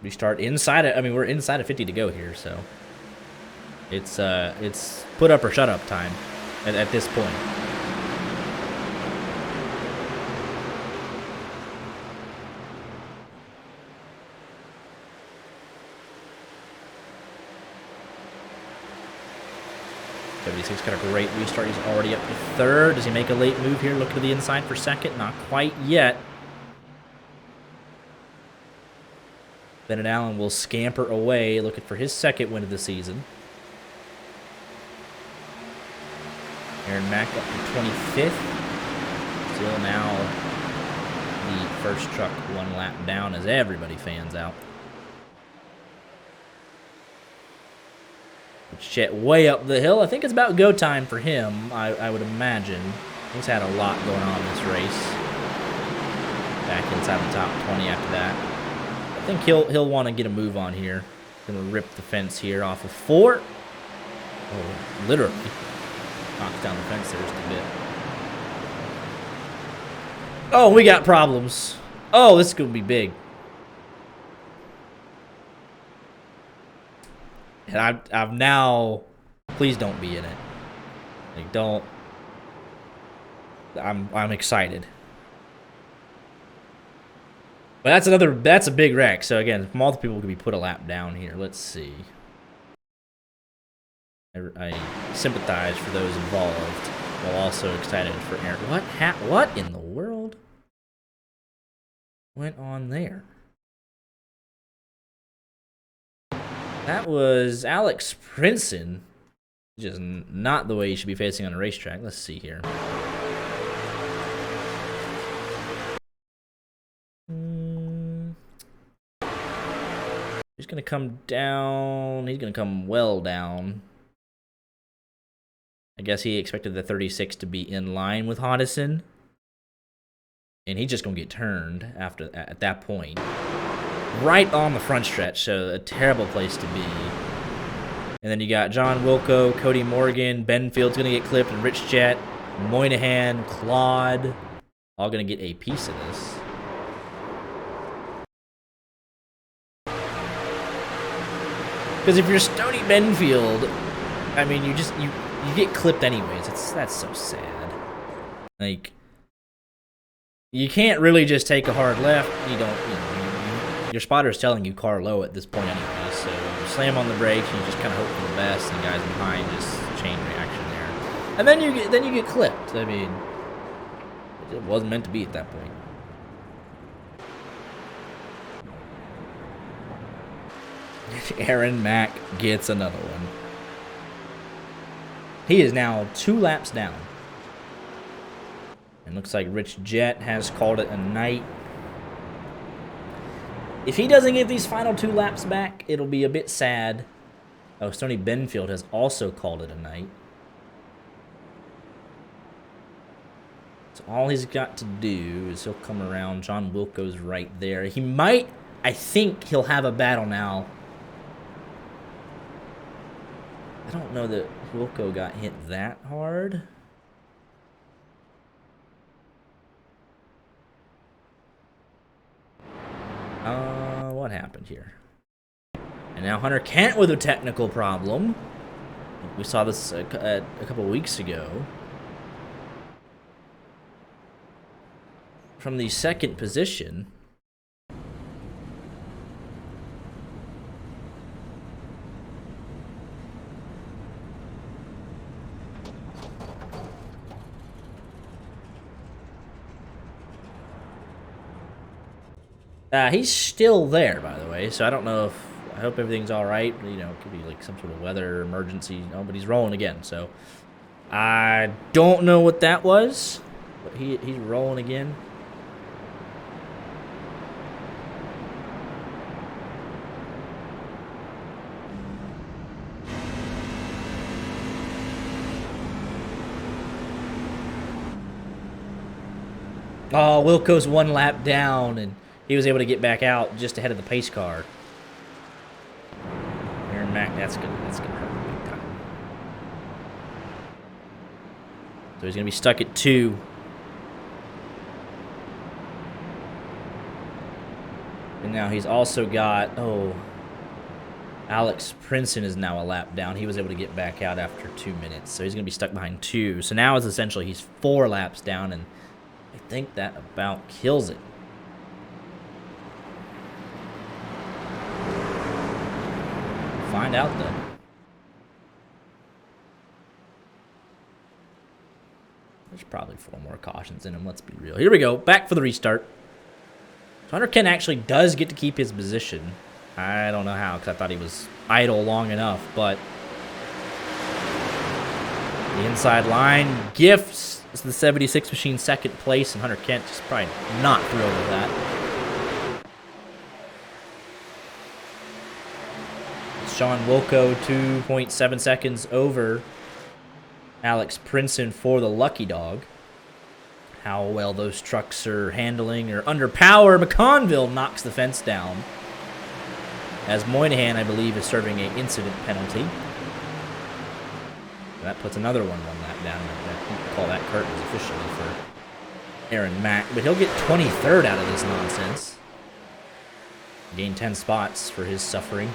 We start inside it. We're inside of 50 to go here, so it's put up or shut up time at this point. He's got a great restart. He's already up to 3rd. Does he make a late move here? Looking to the inside for 2nd. Not quite yet. Bennett Allen will scamper away, looking for his 2nd win of the season. Aaron Mack up to 25th. Still now the first truck 1 lap down as everybody fans out. Chet way up the hill. I think it's about go time for him, I would imagine. He's had a lot going on in this race. Back inside the top 20 after that. I think he'll want to get a move on here. Gonna rip the fence here off of 4. Oh, literally knocks down the fence there just a bit. Oh, we got problems. Oh, this is gonna be big. And I've now, please don't be in it. Like, don't. I'm excited. But that's a big wreck. So again, multiple people could be put a lap down here. Let's see. I sympathize for those involved, while also excited for Aaron. What in the world went on there? That was Alex Princeton. Just not the way you should be facing on a racetrack. Let's see here. He's going to come down. He's going to come well down. I guess he expected the 36 to be in line with Hodison. And he's just going to get turned at that point. Right on the front stretch, so a terrible place to be. And then you got John Wilco, Cody Morgan, Benfield's going to get clipped, and Rich Jett, Moynihan, Claude, all going to get a piece of this. Because if you're Stoney Benfield, I mean, you get clipped anyways. That's so sad. Like, you can't really just take a hard left. You don't, your spotter's telling you car low at this point anyway, so you slam on the brakes and you just kind of hope for the best, and guys behind just chain reaction there. And then you get clipped. I mean, it wasn't meant to be at that point. Aaron Mack gets another one. He is now 2 laps down. And looks like Rich Jett has called it a night. If he doesn't get these final 2 laps back, it'll be a bit sad. Oh, Stoney Benfield has also called it a night. So all he's got to do is he'll come around. John Wilco's right there. He might, I think he'll have a battle now. I don't know that Wilco got hit that hard. What happened here? And now Hunter Kent with a technical problem. We saw this a couple weeks ago. From the 2nd position. He's still there, by the way, so I don't know if... I hope everything's alright. You know, it could be like some sort of weather emergency. Oh, but he's rolling again, so... I don't know what that was, but he's rolling again. Oh, Wilco's 1 lap down, and he was able to get back out just ahead of the pace car. Aaron Mack, that's gonna hurt big time. So he's gonna be stuck at 2. And now he's also got, Alex Princeton is now a lap down. He was able to get back out after 2 minutes, so he's gonna be stuck behind 2. So now it's essentially he's 4 laps down, and I think that about kills it. Find out though. There's probably 4 more cautions in him, let's be real. Here we go, back for the restart. So Hunter Kent actually does get to keep his position. I don't know how, because I thought he was idle long enough, but the inside line gifts the 76 machine 2nd place, and Hunter Kent is probably not thrilled with that. Sean Wilco 2.7 seconds over Alex Princeton for the Lucky Dog. How well those trucks are handling or under power. McConville knocks the fence down, as Moynihan, I believe, is serving an incident penalty. That puts another 1 lap down. I think call that curtains officially for Aaron Mack, but he'll get 23rd out of this nonsense. Gain 10 spots for his suffering.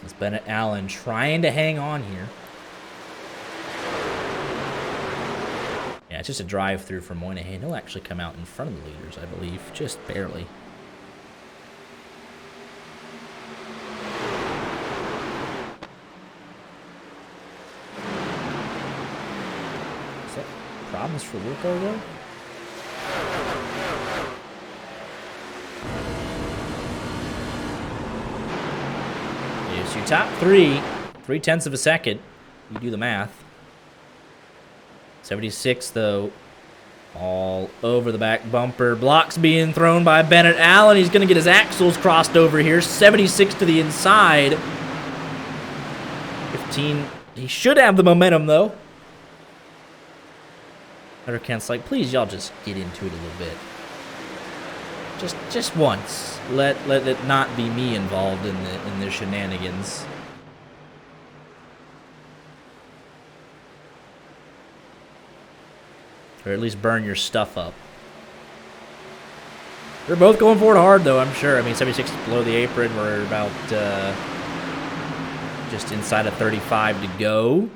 It's Bennett Allen trying to hang on here. Yeah, it's just a drive-through for Moynihan. He'll actually come out in front of the leaders, I believe, just barely. Is that problems for Wilco, though? So your top 3/10 of a second. You do the math. 76, though, all over the back bumper. Blocks being thrown by Bennett Allen. He's going to get his axles crossed over here. 76 to the inside. 15. He should have the momentum, though. Hunter Kent's like, please, y'all just get into it a little bit. Just once. Let it not be me involved in the shenanigans. Or at least burn your stuff up. They're both going for it hard, though, I'm sure. I mean, 76 below the apron. We're about just inside of 35 to go.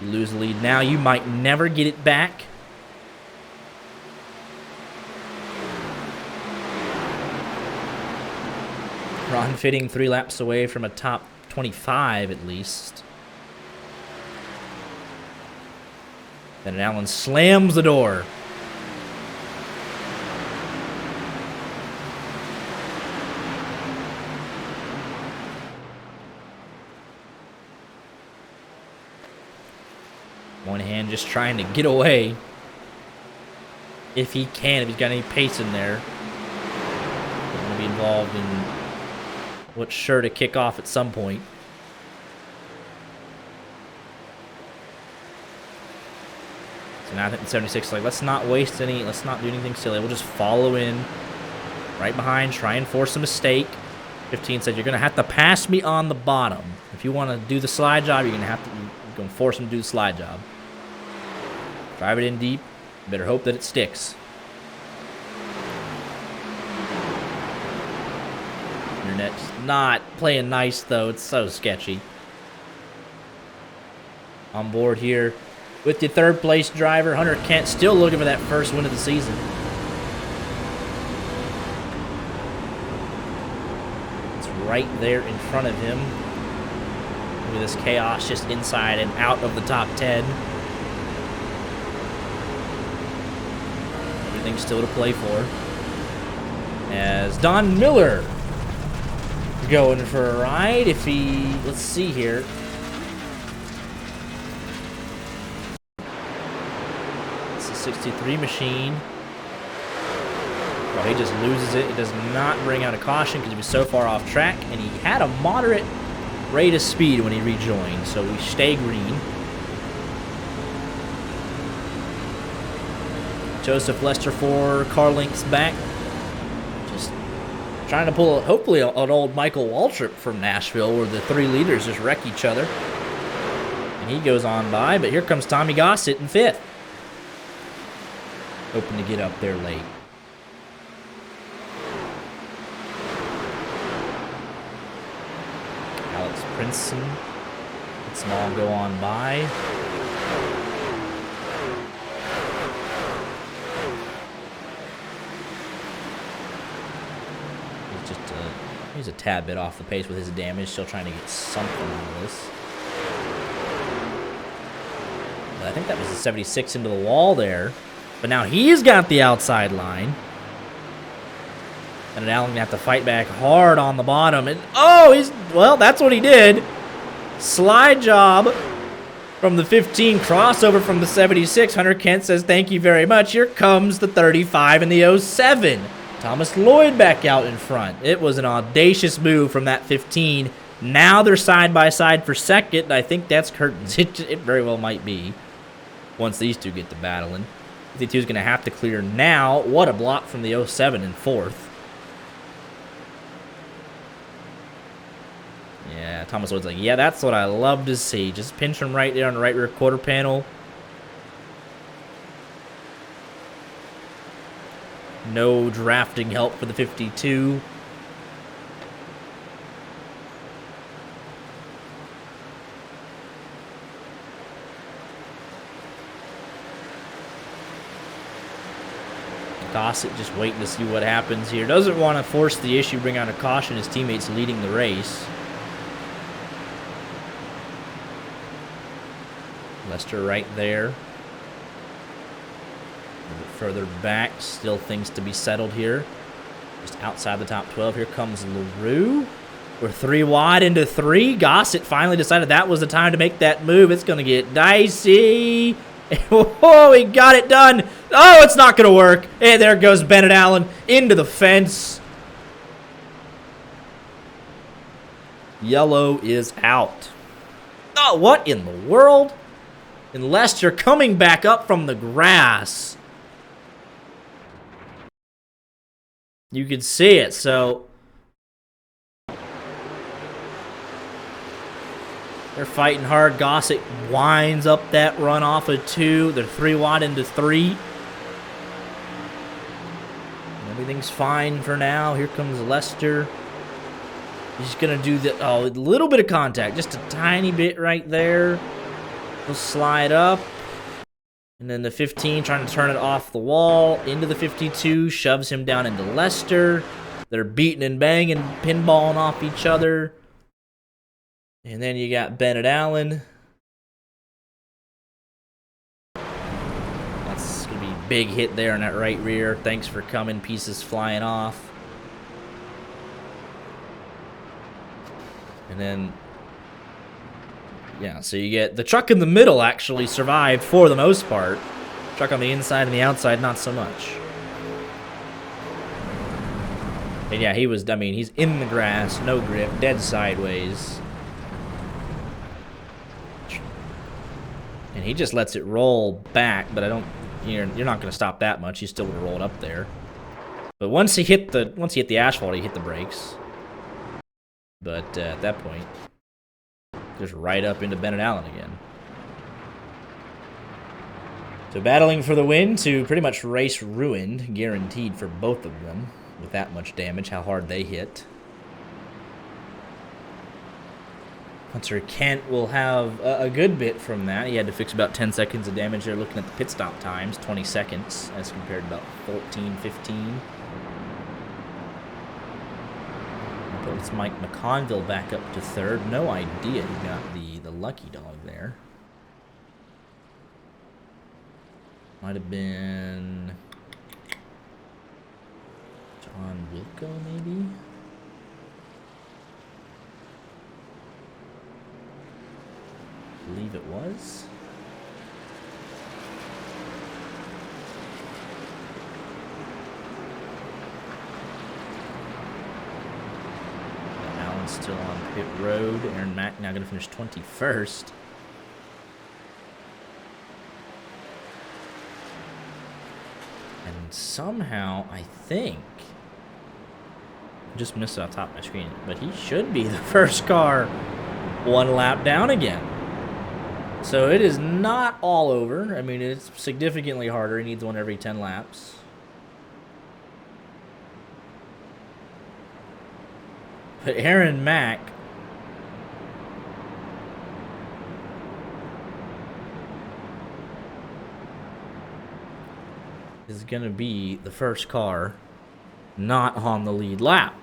You lose the lead now. You might never get it back. Ron Fitting 3 laps away from a top 25 at least. Then Allen slams the door. One hand just trying to get away. If he can, if he's got any pace in there. He's going to be involved in what's sure to kick off at some point. So now I think the 76 is like, let's not waste any, let's not do anything silly. We'll just follow in right behind, try and force a mistake. 15 said, you're going to have to pass me on the bottom. If you want to do the slide job, you're going to force him to do the slide job. Drive it in deep. You better hope that it sticks. Internet's not playing nice, though. It's so sketchy. On board here with your third place driver, Hunter Kent, still looking for that first win of the season. It's right there in front of him. Look at this chaos just inside and out of the top 10. Everything's still to play for. As Don Miller going for a ride. If he, let's see here. It's a 63 machine. Well, he just loses it. It does not bring out a caution because he was so far off track, and he had a moderate rate of speed when he rejoined, so we stay green. Joseph Lester for Carlink's back. Just trying to pull, hopefully, an old Michael Waltrip from Nashville where the three leaders just wreck each other. And he goes on by, but here comes Tommy Gossett in fifth. Hoping to get up there late. Alex Princeton. Small go on by. He's a tad bit off the pace with his damage, still trying to get something out of this. But I think that was a 76 into the wall there. But now he's got the outside line. And Allen gonna have to fight back hard on the bottom. And oh, well, that's what he did. Slide job from the 15, crossover from the 76. Hunter Kent says, thank you very much. Here comes the 35 and the 07. Thomas Lloyd back out in front. It was an audacious move from that 15. Now they're side by side for second, and I think that's curtains. It very well might be once these two get to battling. 52 is going to have to clear now. What a block from the 07 in fourth. Yeah, Thomas Lloyd's like, yeah, that's what I love to see. Just pinch him right there on the right rear quarter panel. No drafting help for the 52. Gossett just waiting to see what happens here. Doesn't want to force the issue, bring out a caution. His teammates leading the race. Lester right there. Further back, still things to be settled here. Just outside the top 12, here comes LaRue. We're 3 wide into 3. Gossett finally decided that was the time to make that move. It's going to get dicey. Oh, he got it done. Oh, it's not going to work. And there goes Bennett Allen into the fence. Yellow is out. Oh, what in the world? And Lester coming back up from the grass. You could see it, so they're fighting hard. Gossett winds up that run off of 2. They're 3 wide into 3. Everything's fine for now. Here comes Lester. He's going to do a little bit of contact. Just a tiny bit right there. He'll slide up. And then the 15 trying to turn it off the wall. Into the 52. Shoves him down into Lester. They're beating and banging, pinballing off each other. And then you got Bennett Allen. That's going to be a big hit there in that right rear. Thanks for coming. Pieces flying off. And then, yeah, so you get the truck in the middle actually survived for the most part. Truck on the inside and the outside, not so much. And yeah, he's in the grass, no grip, dead sideways. And he just lets it roll back, but you're not going to stop that much. He still would have rolled up there. But once he hit the asphalt, he hit the brakes. But at that point, just right up into Bennett Allen again. So battling for the win to pretty much race ruined, guaranteed for both of them with that much damage, how hard they hit. Hunter Kent will have a good bit from that. He had to fix about 10 seconds of damage there looking at the pit stop times, 20 seconds as compared to about 14, 15. It's Mike McConville back up to 3rd. No idea he got the lucky dog there. Might have been John Wilco, maybe? I believe it was. Still on pit road. Aaron Mack now going to finish 21st. And somehow, I think, just missed it on top of my screen, but he should be the first car 1 lap down again. So it is not all over. I mean, it's significantly harder. He needs one every 10 laps. But Aaron Mack is going to be the first car not on the lead lap.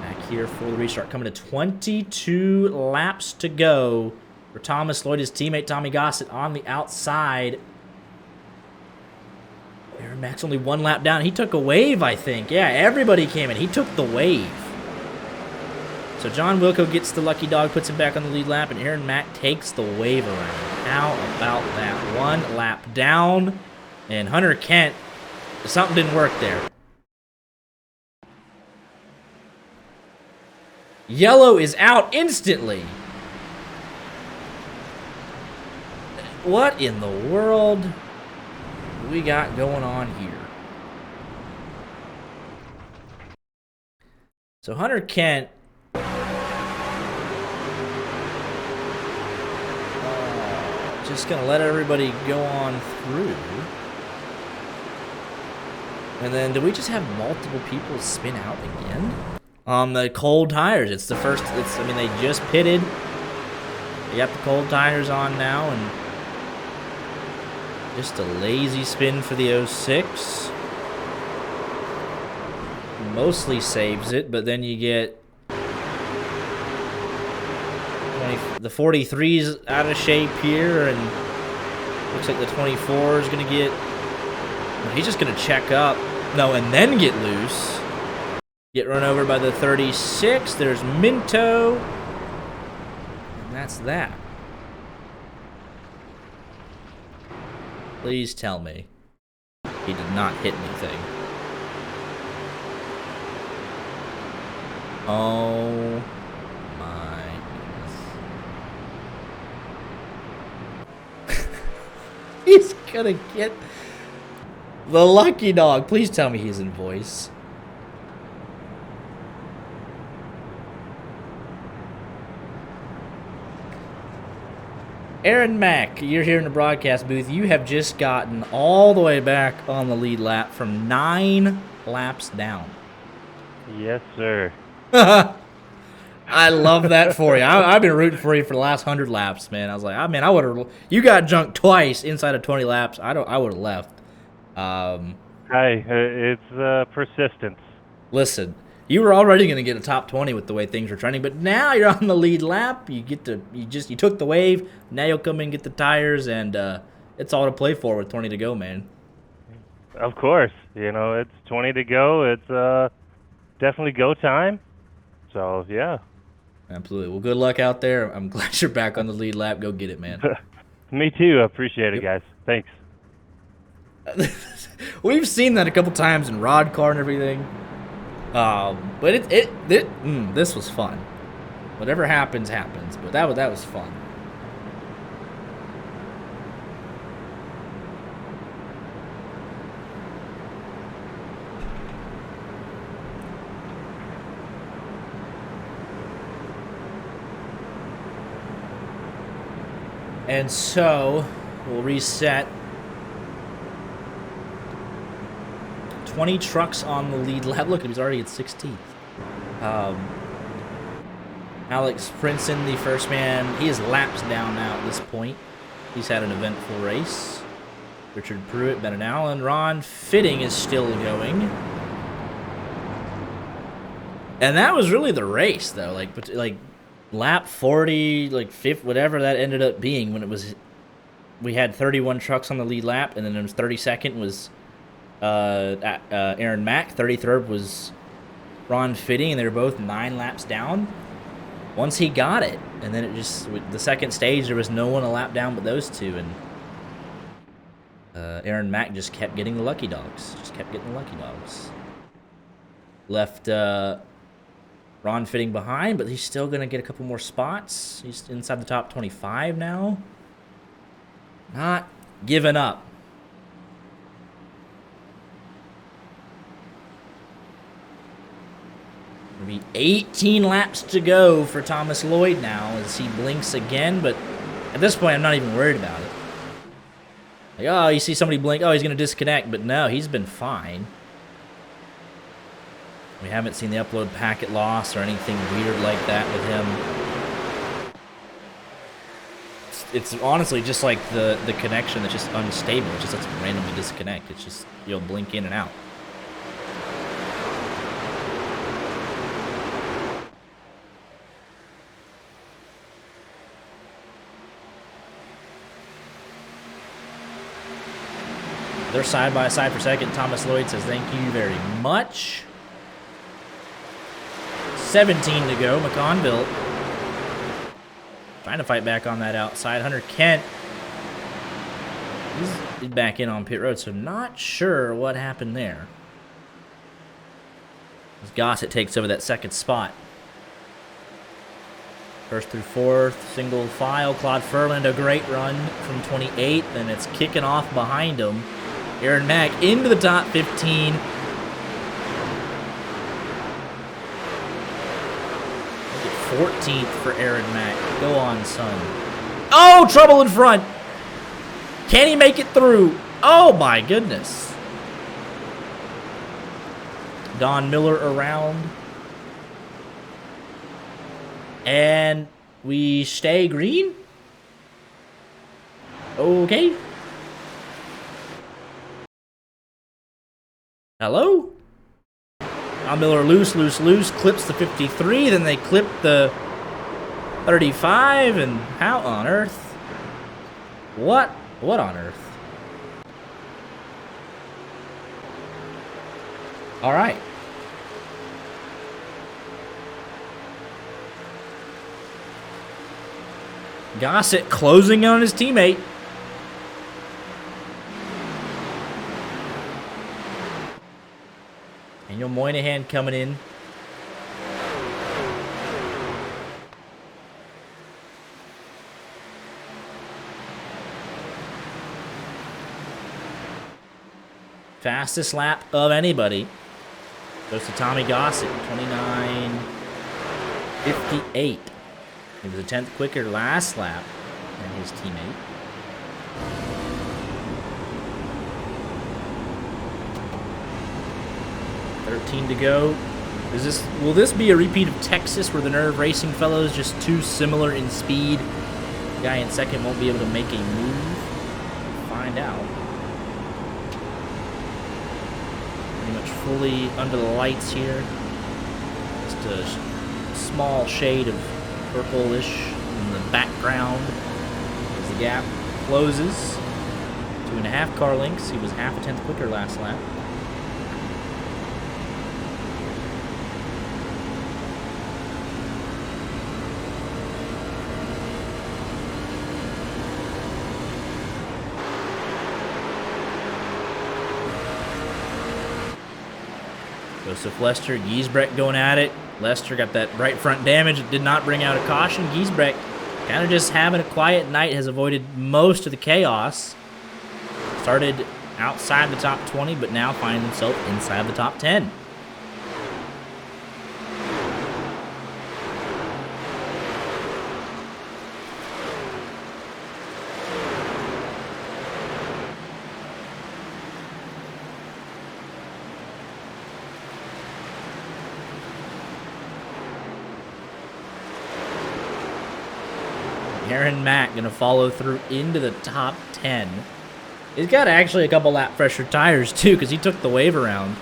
Back here for the restart. Coming to 22 laps to go. For Thomas Lloyd, his teammate Tommy Gossett on the outside. Aaron Mack's only 1 lap down. He took a wave, I think. Yeah, everybody came in. He took the wave. So John Wilco gets the lucky dog, puts him back on the lead lap, and Aaron Mack takes the wave around. How about that? 1 lap down. And Hunter Kent, something didn't work there. Yellow is out instantly. What in the world do we got going on here? So Hunter Kent just going to let everybody go on through. And then do we just have multiple people spin out again? On the cold tires. It's the first, I mean, they just pitted. They got the cold tires on now, and just a lazy spin for the 06. Mostly saves it, but then you get the 43's out of shape here, and looks like the 24 is going to get... Well, he's just going to check up. No, and then get loose. Get run over by the 36. There's Minto. And that's that. Please tell me he did not hit anything. Oh my goodness. gonna get the lucky dog. Please tell me he's in voice. Aaron Mack, you're here in the broadcast booth. You have just gotten all the way back on the lead lap from 9 laps down. Yes, sir. I love that for you. I've been rooting for you for the last 100 laps, man. I was like, I would have. You got junked twice inside of 20 laps. I would have left. Hey, it's persistence. Listen, you were already going to get a top 20 with the way things were trending, but now you're on the lead lap. You took the wave. Now you'll come in and get the tires, and it's all to play for with 20 to go, man. Of course, it's 20 to go. It's definitely go time. So yeah. Absolutely. Well, good luck out there. I'm glad you're back on the lead lap. Go get it, man. Me too. I appreciate it, guys. Thanks. We've seen that a couple times in Rod Car and everything. But this was fun. Whatever happens, happens. But that was fun. And so we'll reset. 20 trucks on the lead lap. Look, he's already at 16th. Alex Princeton, the first man, he is laps down now at this point. He's had an eventful race. Richard Pruitt, Bennett Allen, Ron Fitting is still going. And that was really the race, though. Like lap 40, like 50, whatever that ended up being when it was. We had 31 trucks on the lead lap, and then it was 32nd was Aaron Mack. 33rd was Ron Fitting, and they were both 9 laps down. Once he got it, and then it just the second stage there was no one a lap down but those two, and Aaron Mack just kept getting the lucky dogs. Left Ron Fitting behind, but he's still gonna get a couple more spots. He's inside the top 25 now. Not giving up. Be 18 laps to go for Thomas Lloyd now as he blinks again, but at this point I'm not even worried about it. Like, oh, you see somebody blink, oh, he's going to disconnect, but no, he's been fine. We haven't seen the upload packet loss or anything weird like that with him. It's honestly just like the connection that's just unstable. It just lets him randomly disconnect. It's just, you'll blink in and out. They're side by side for second. Thomas Lloyd says thank you very much. 17 to go. McConville trying to fight back on that outside. Hunter Kent, he's back in on pit road, so not sure what happened there. As Gossett takes over that second spot. First through fourth, single file. Claude Furland, a great run from 28th, and it's kicking off behind him. Aaron Mack into the top 15. Look at 14th for Aaron Mack. Go on, son. Oh, trouble in front. Can he make it through? Oh, my goodness. Don Miller around. And we stay green? Okay. Hello? Don Miller loose, clips the 53, then they clip the 35, and how on earth? What on earth? All right. Gossett closing on his teammate. Daniel Moynihan coming in. Fastest lap of anybody goes to Tommy Gossett, 29:58. He was a 10th quicker last lap than his teammate. $13 to go. Will this be a repeat of Texas where the Nerve Racing fellows just too similar in speed? The guy in second won't be able to make a move. We'll find out. Pretty much fully under the lights here. Just a small shade of purplish in the background as the gap closes. 2.5 car lengths. He was half a tenth quicker last lap. Joseph Lester, Giesbrecht going at it. Lester got that right front damage. It did not bring out a caution. Giesbrecht kind of just having a quiet night, has avoided most of the chaos. Started outside the top 20, but now finds himself inside the top 10. Aaron Mack going to follow through into the top 10. He's got actually a couple lap pressure tires, too, because he took the wave around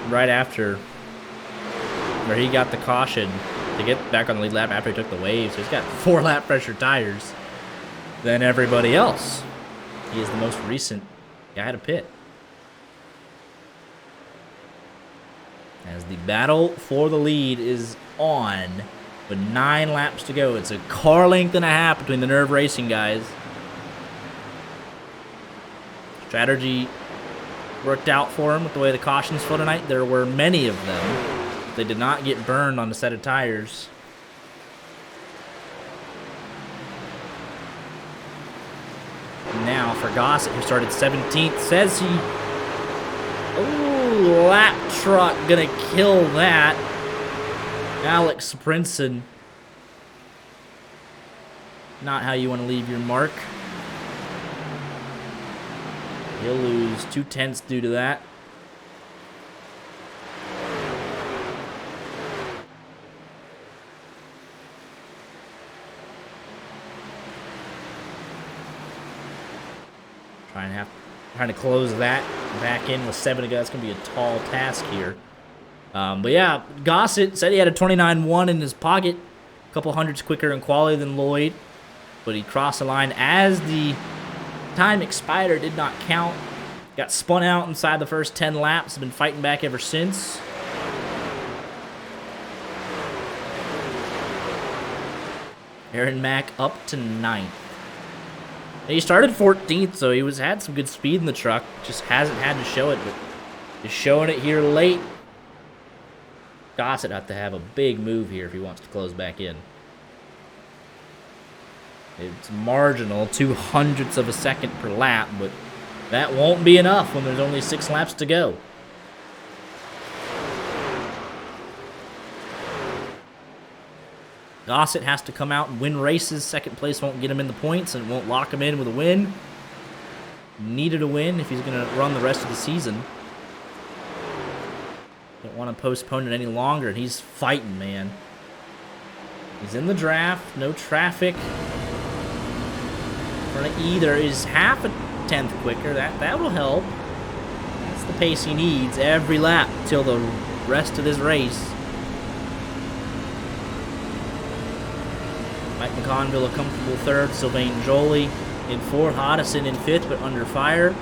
right after where he got the caution to get back on the lead lap after he took the wave. So he's got 4 lap pressure tires than everybody else. He is the most recent guy to pit. As the battle for the lead is on. With 9 laps to go. It's a car length and a half between the Nerve Racing guys. Strategy worked out for him with the way the cautions flew tonight. There were many of them. They did not get burned on a set of tires. Now for Gossett, who started 17th, says he... Oh, lap truck gonna kill that. Alex Princeton. Not how you want to leave your mark. He'll lose 2/10 due to that. Trying to close that back in with 7 to go. That's going to be a tall task here. But yeah, Gossett said he had a 29.1 in his pocket. A couple hundreds quicker in quality than Lloyd. But he crossed the line as the time expired. Did not count. Got spun out inside the first 10 laps. Has been fighting back ever since. Aaron Mack up to 9th. He started 14th, so he had some good speed in the truck. Just hasn't had to show it, but is showing it here late. Gossett have to have a big move here if he wants to close back in. It's marginal, 0.02 of a second per lap, but that won't be enough when there's only 6 laps to go. Gossett has to come out and win races. Second place won't get him in the points and won't lock him in with a win. Needed a win if he's going to run the rest of the season. Don't want to postpone it any longer, and he's fighting, man. He's in the draft, no traffic. In front of either is half a tenth quicker. That will help. That's the pace he needs every lap till the rest of this race. Mike McConville a comfortable third. Sylvain Joly in fourth. Hodison in fifth, but under fire.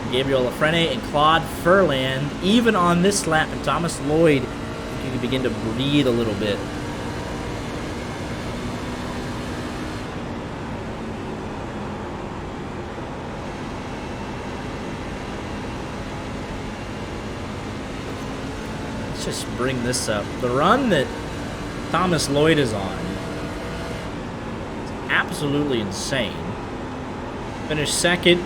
Gabriel Lafrene and Claude Furland, even on this lap, and Thomas Lloyd, you can begin to breathe a little bit. Let's just bring this up. The run that Thomas Lloyd is on is absolutely insane. Finished second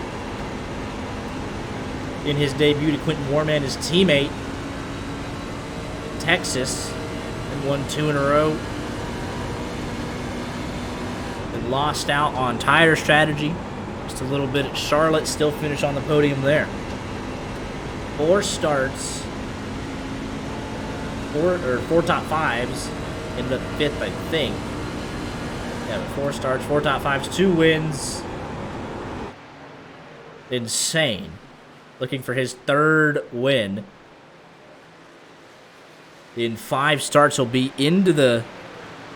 in his debut to Quentin Warman, his teammate, Texas, and won 2 in a row. And lost out on tire strategy. Just a little bit at Charlotte, still finished on the podium there. 4 starts, 4 top 5s, ended up 5th, I think. Yeah, 4 starts, 4 top 5s, 2 wins. Insane. Looking for his 3rd win. In 5 starts, he'll be into the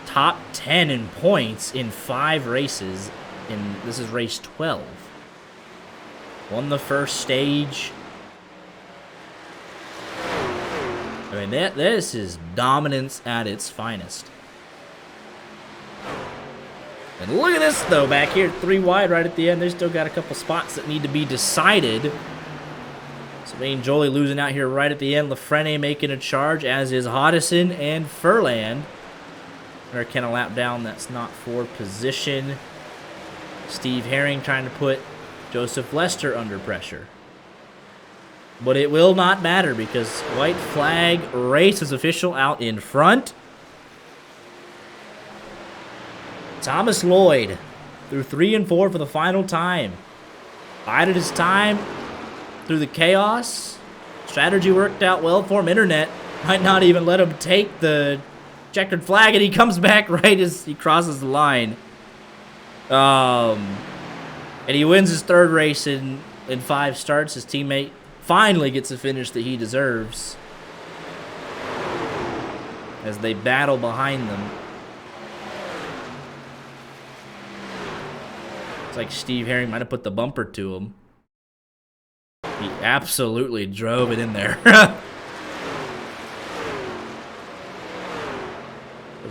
top 10 in points in 5 races. And this is race 12. Won the first stage. I mean, this is dominance at its finest. And look at this, though, back here, 3 wide right at the end. They still got a couple spots that need to be decided. Savane Jolie losing out here right at the end. Lafrene making a charge, as is Hodison and Furland. They're kind of lap down. That's not for position. Steve Herring trying to put Joseph Lester under pressure. But it will not matter because white flag race is official out in front. Thomas Lloyd through 3 and 4 for the final time. Bided his time through the chaos. Strategy worked out well for him. Internet might not even let him take the checkered flag, and he comes back right as he crosses the line. And he wins his 3rd race in 5 starts. His teammate finally gets a finish that he deserves as they battle behind them. It's like Steve Herring might have put the bumper to him. He absolutely drove it in there.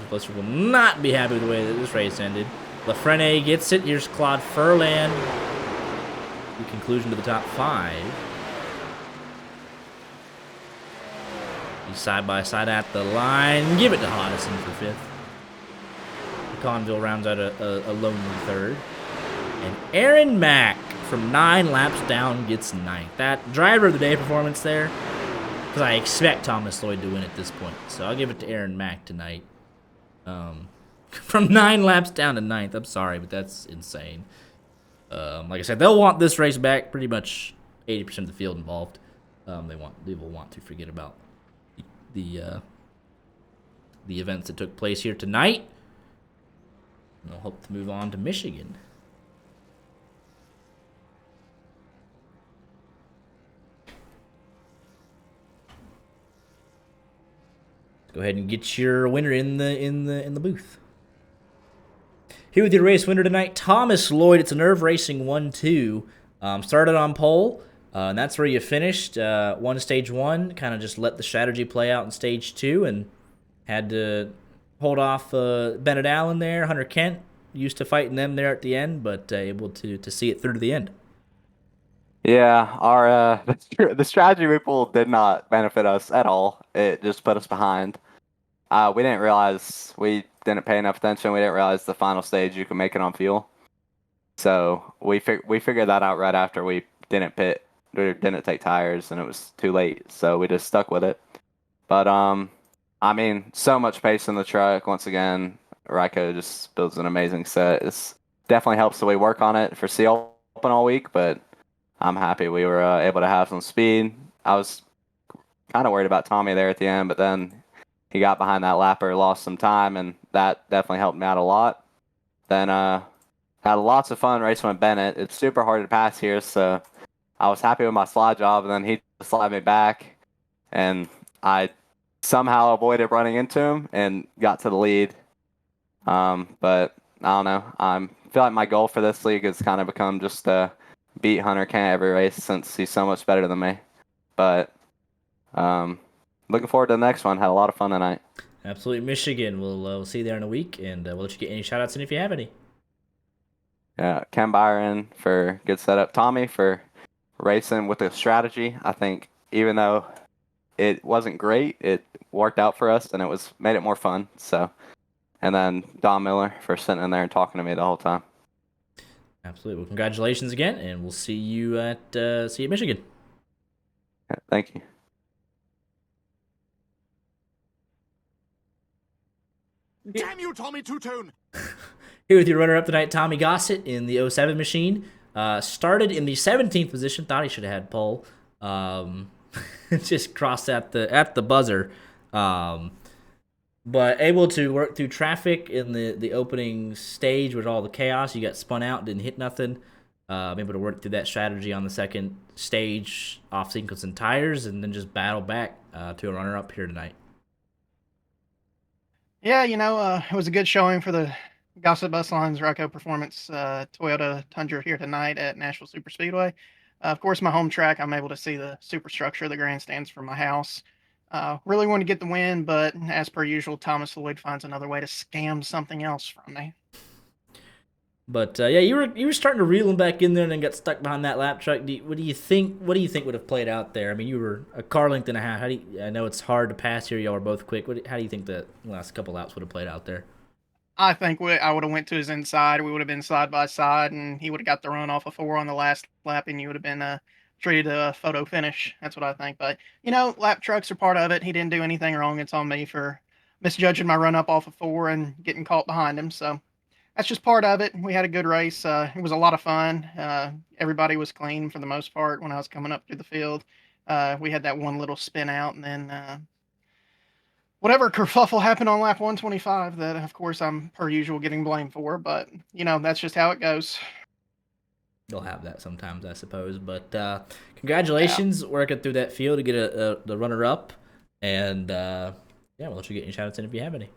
Buster will not be happy with the way that this race ended. Lafrene gets it. Here's Claude Furland. The conclusion to the top 5. He's side by side at the line. Give it to Hodison for 5th. Conville rounds out a lonely 3rd. And Aaron Mack from 9 laps down gets 9th. That driver of the day performance there. Because I expect Thomas Lloyd to win at this point. So I'll give it to Aaron Mack tonight. From 9 laps down to 9th. I'm sorry, but that's insane. Like I said, they'll want this race back. Pretty much 80% of the field involved. They will want to forget about the events that took place here tonight. And they'll hope to move on to Michigan. Go ahead and get your winner in the booth. Here with your race winner tonight, Thomas Lloyd. It's a nerve racing 1-2. Started on pole, and that's where you finished. Won stage 1, kind of just let the strategy play out in stage 2, and had to hold off Bennett Allen there. Hunter Kent used to fighting them there at the end, but able to see it through to the end. Yeah, our the strategy we pulled did not benefit us at all. It just put us behind. We didn't realize, we didn't pay enough attention. We didn't realize the final stage you could make it on fuel. So we figured that out right after we didn't pit, we didn't take tires, and it was too late. So we just stuck with it. But I mean, so much pace in the truck. Once again, Ryko just builds an amazing set. It's definitely helps that we work on it for Seal Open all week, but I'm happy we were able to have some speed. I was kind of worried about Tommy there at the end, but then he got behind that lapper, lost some time, and that definitely helped me out a lot. Then had lots of fun racing with Bennett. It's super hard to pass here, so I was happy with my slide job, and then he slid me back, and I somehow avoided running into him and got to the lead. But I don't know. I feel like my goal for this league has kind of become just to beat Hunter Kent every race since he's so much better than me. But looking forward to the next one. Had a lot of fun tonight. Absolutely. Michigan. We'll see you there in a week, and we'll let you get any shout-outs in if you have any. Yeah, Ken Byron for good setup. Tommy for racing with the strategy. I think even though it wasn't great, it worked out for us, and it made it more fun. So, and then Don Miller for sitting in there and talking to me the whole time. Absolutely. Well, congratulations again, and we'll see you at Michigan. Yeah, thank you. Damn you, Tommy Two-Tone! Here with your runner-up tonight, Tommy Gossett in the 07 machine. Started in the 17th position. Thought he should have had pole. Just crossed at the buzzer. But able to work through traffic in the opening stage with all the chaos. You got spun out, didn't hit nothing. Able to work through that strategy on the second stage, off sequence and tires, and then just battle back to a runner-up here tonight. Yeah, it was a good showing for the Gossett Bus Lines Rocco Performance Toyota Tundra here tonight at Nashville Superspeedway. Of course, my home track, I'm able to see the superstructure, the grandstands from my house. Really wanted to get the win, but as per usual, Thomas Lloyd finds another way to scam something else from me. But yeah, you were starting to reel him back in there, and then got stuck behind that lap truck. What do you think would have played out there? I mean, you were a car length and a half. I know it's hard to pass here. Y'all are both quick. How do you think the last couple laps would have played out there? I think I would have went to his inside. We would have been side by side, and he would have got the run off of 4 on the last lap, and you would have been treated a photo finish. That's what I think. But lap trucks are part of it. He didn't do anything wrong. It's on me for misjudging my run up off of 4 and getting caught behind him. So that's just part of it. We had a good race. It was a lot of fun. Everybody was clean for the most part when I was coming up through the field. We had that one little spin out, and then whatever kerfuffle happened on lap 125 that, of course, I'm per usual getting blamed for. But, that's just how it goes. You'll have that sometimes, I suppose. But congratulations working through that field to get the runner-up. And, we'll let you get any shout-outs in if you have any.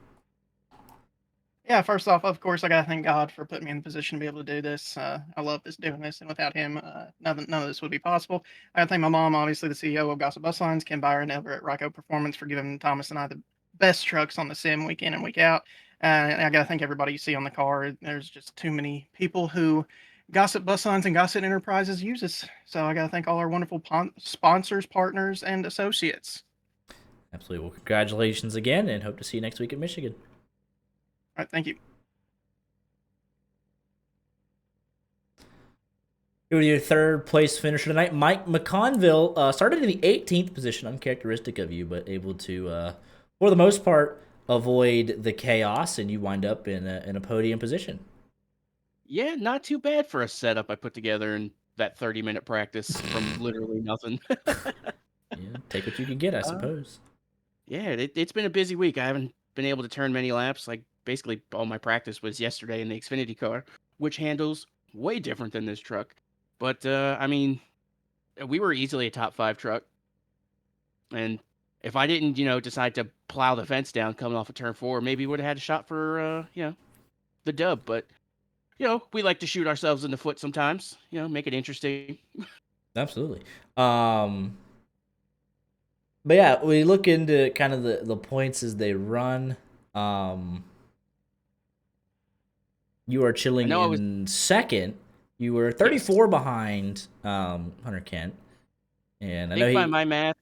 Yeah, first off, of course, I got to thank God for putting me in the position to be able to do this. I love doing this, and without him, none of this would be possible. I got to thank my mom, obviously the CEO of Gossett Bus Lines, Kim Byron, over at Rocco Performance, for giving Thomas and I the best trucks on the sim week in and week out. And I got to thank everybody you see on the car. There's just too many people who Gossett Bus Lines and Gossett Enterprises uses. So I got to thank all our wonderful sponsors, partners, and associates. Absolutely. Well, congratulations again, and hope to see you next week at Michigan. All right, thank you. Here with your third place finisher tonight, Mike McConville. Started in the 18th position, uncharacteristic of you, but able to, for the most part, avoid the chaos, and you wind up in a podium position. Yeah, not too bad for a setup I put together in that 30-minute practice from literally nothing. Yeah, take what you can get, I suppose. Yeah, it's been a busy week. I haven't been able to turn many laps. Like, basically, all my practice was yesterday in the Xfinity car, which handles way different than this truck. But, I mean, we were easily a top 5 truck. And if I didn't, decide to plow the fence down coming off of turn 4, maybe would have had a shot for, the dub. But, we like to shoot ourselves in the foot sometimes, make it interesting. Absolutely. But yeah, we look into kind of the points as they run. You are chilling in second. You were 34 behind Hunter Kent. And I know by my math,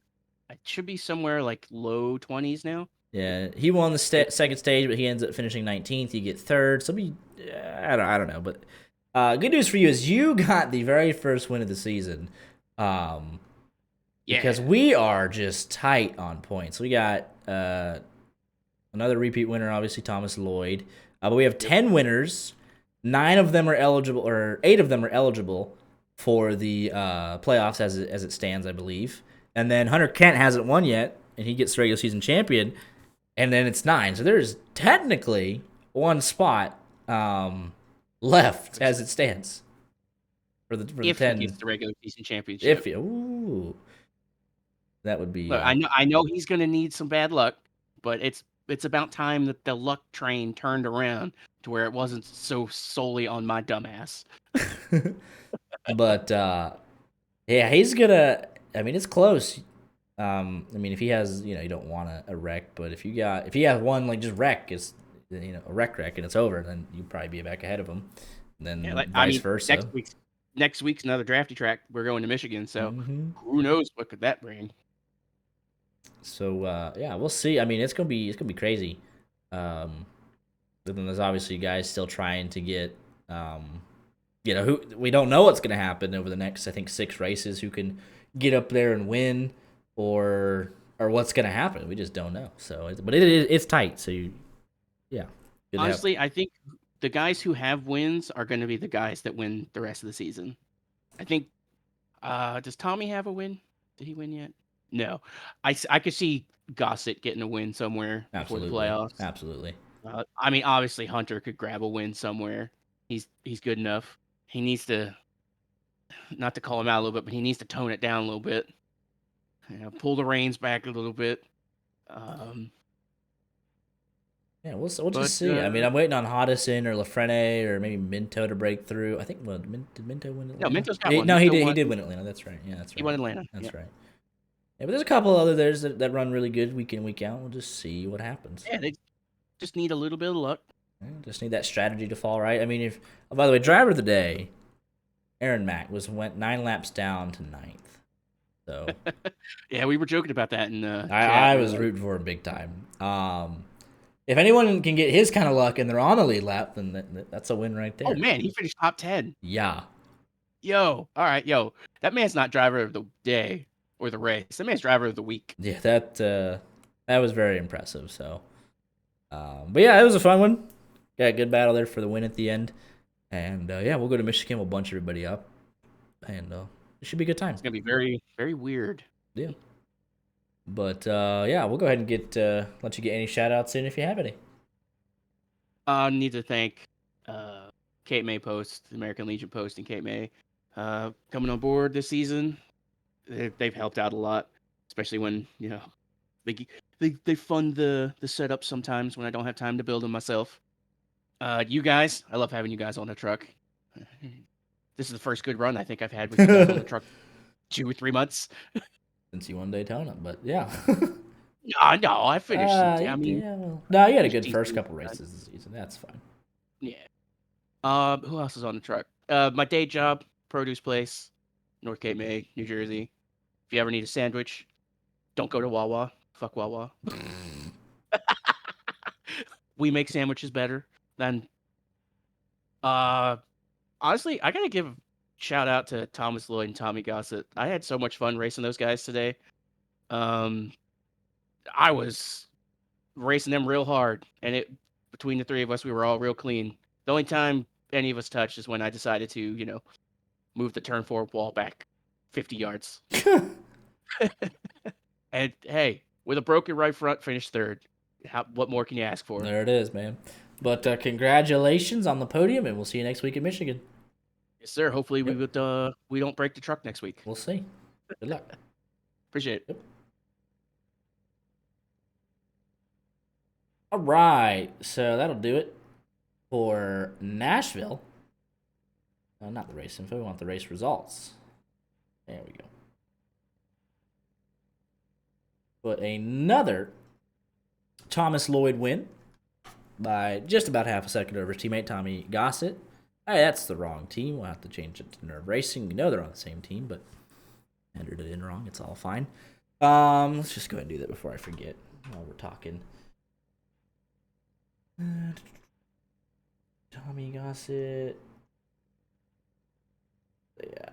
I should be somewhere like low 20s now. Yeah, he won the second stage, but he ends up finishing 19th. You get third. So I don't know, but good news for you is you got the very first win of the season. Because we are just tight on points. We got another repeat winner, obviously Thomas Lloyd, but we have 10 winners. 8 of them are eligible for the playoffs as it stands, I believe. And then Hunter Kent hasn't won yet, and he gets the regular season champion. And then it's 9. So there's technically one spot left as it stands for the 10. He gets the regular season championship. That would be. Look, I know he's going to need some bad luck, but it's about time that the luck train turned around to where it wasn't so solely on my dumbass. But yeah, he's gonna. I mean, it's close. I mean, if he has, you don't want a wreck, but if he has one like just wreck, is a wreck, and it's over, then you'd probably be back ahead of him. And then vice versa. Next week's another drafty track. We're going to Michigan, so who knows what could that bring? So yeah, we'll see. I mean, it's gonna be crazy. But then there's obviously guys still trying to get who we don't know what's going to happen over the next, I think, 6 races. Who can get up there and win, or what's going to happen? We just don't know. So, but it's tight. So, yeah. Honestly, I think the guys who have wins are going to be the guys that win the rest of the season. I think. Does Tommy have a win? Did he win yet? No. I could see Gossett getting a win somewhere before the playoffs. Absolutely. I mean, obviously Hunter could grab a win somewhere. He's good enough. He needs to, not to call him out a little bit, but he needs to tone it down a little bit. Pull the reins back a little bit. Yeah, we'll just see. I mean, I'm waiting on Hodison or Lafrene or maybe Minto to break through. I think did Minto win Atlanta? No, Minto's got one. No, he did win Atlanta. That's right. Yeah, that's right. He won Atlanta. That's right. Yeah, but there's a couple other there's that run really good week in, week out. We'll just see what happens. Yeah, they just need a little bit of luck. Yeah, just need that strategy to fall right. I mean, by the way, driver of the day, Aaron Mack went 9 laps down to 9th. So yeah, we were joking about that, and I was rooting for him big time. If anyone can get his kind of luck and they're on the lead lap, then that's a win right there. Oh man, he finished top 10. Yeah. All right, that man's not driver of the day or the race. That man's driver of the week. Yeah, that was very impressive. So, but yeah, it was a fun one. Got a good battle there for the win at the end, and yeah, we'll go to Michigan. We'll bunch everybody up, and it should be a good time. It's gonna be very, very weird. Yeah. But yeah, we'll go ahead and let you get any shout outs in if you have any. I need to thank Cape May Post, the American Legion Post, and Cape May coming on board this season. They've helped out a lot, especially when they fund the setup sometimes when I don't have time to build them myself. You guys, I love having you guys on the truck. This is the first good run I think I've had with you guys on the truck 2 or 3 months. Since you won Daytona, but yeah. No, I finished. I mean, no, you had a good first couple races this season. That's fine. Yeah. Who else is on the truck? My day job, produce place, North Cape May, New Jersey. If you ever need a sandwich, don't go to Wawa. Fuck Wawa. We make sandwiches better than. Honestly, I gotta give a shout out to Thomas Lloyd and Tommy Gossett. I had so much fun racing those guys today. I was racing them real hard, and between the 3 of us, we were all real clean. The only time any of us touched is when I decided to, move the turn 4 wall back 50 yards. And hey, with a broken right front, finished 3rd. What more can you ask for? There it is, man. But congratulations on the podium, and we'll see you next week in Michigan. Yes, sir. Hopefully we don't break the truck next week. We'll see. Good luck. Appreciate it. Yep. All right, so that'll do it for Nashville. Not the race info. We want the race results. There we go. But another Thomas Lloyd win by just about half a second over his teammate Tommy Gossett. Hey, that's the wrong team. We'll have to change it to Nerve Racing. We know they're on the same team, but entered it in wrong. It's all fine. Let's just go ahead and do that before I forget while we're talking. Tommy Gossett. Yeah.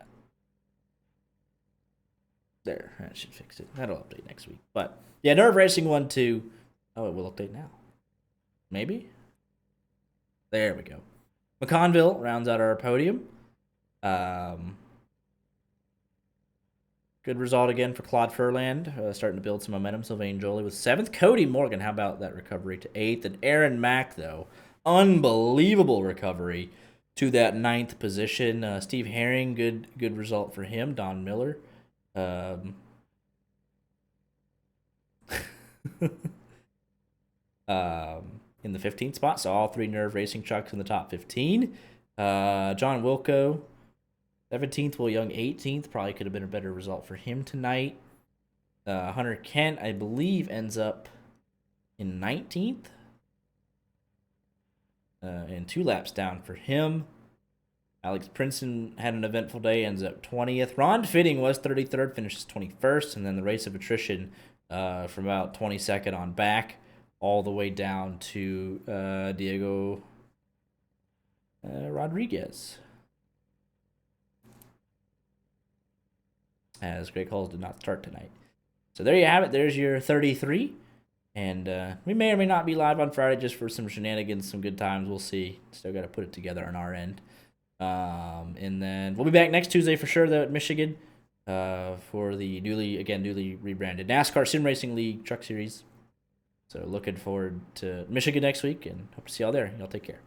There. That should fix it. That'll update next week. But, yeah, Nerve Racing 1-2. Oh, it will update now. Maybe? There we go. McConville rounds out our podium. Good result again for Claude Furland, starting to build some momentum. Sylvain Jolie with 7th. Cody Morgan, how about that recovery to 8th? And Aaron Mack, though, unbelievable recovery to that 9th position. Steve Herring, good result for him. Don Miller. In the 15th spot, so all 3 Nerve Racing trucks in the top 15. John Wilco, 17th, Will Young 18th. Probably could have been a better result for him tonight. Hunter Kent, I believe, ends up in 19th. And 2 laps down for him. Alex Princeton had an eventful day, ends up 20th. Ron Fitting was 33rd, finishes 21st. And then the race of attrition from about 22nd on back, all the way down to Diego Rodriguez. as Greg Hulls did not start tonight. So there you have it. There's your 33. And we may or may not be live on Friday just for some shenanigans, some good times. We'll see. Still got to put it together on our end. And then we'll be back next Tuesday for sure, though, at Michigan for the newly rebranded NASCAR Sim Racing League Truck Series. So looking forward to Michigan next week and hope to see y'all there. Y'all take care.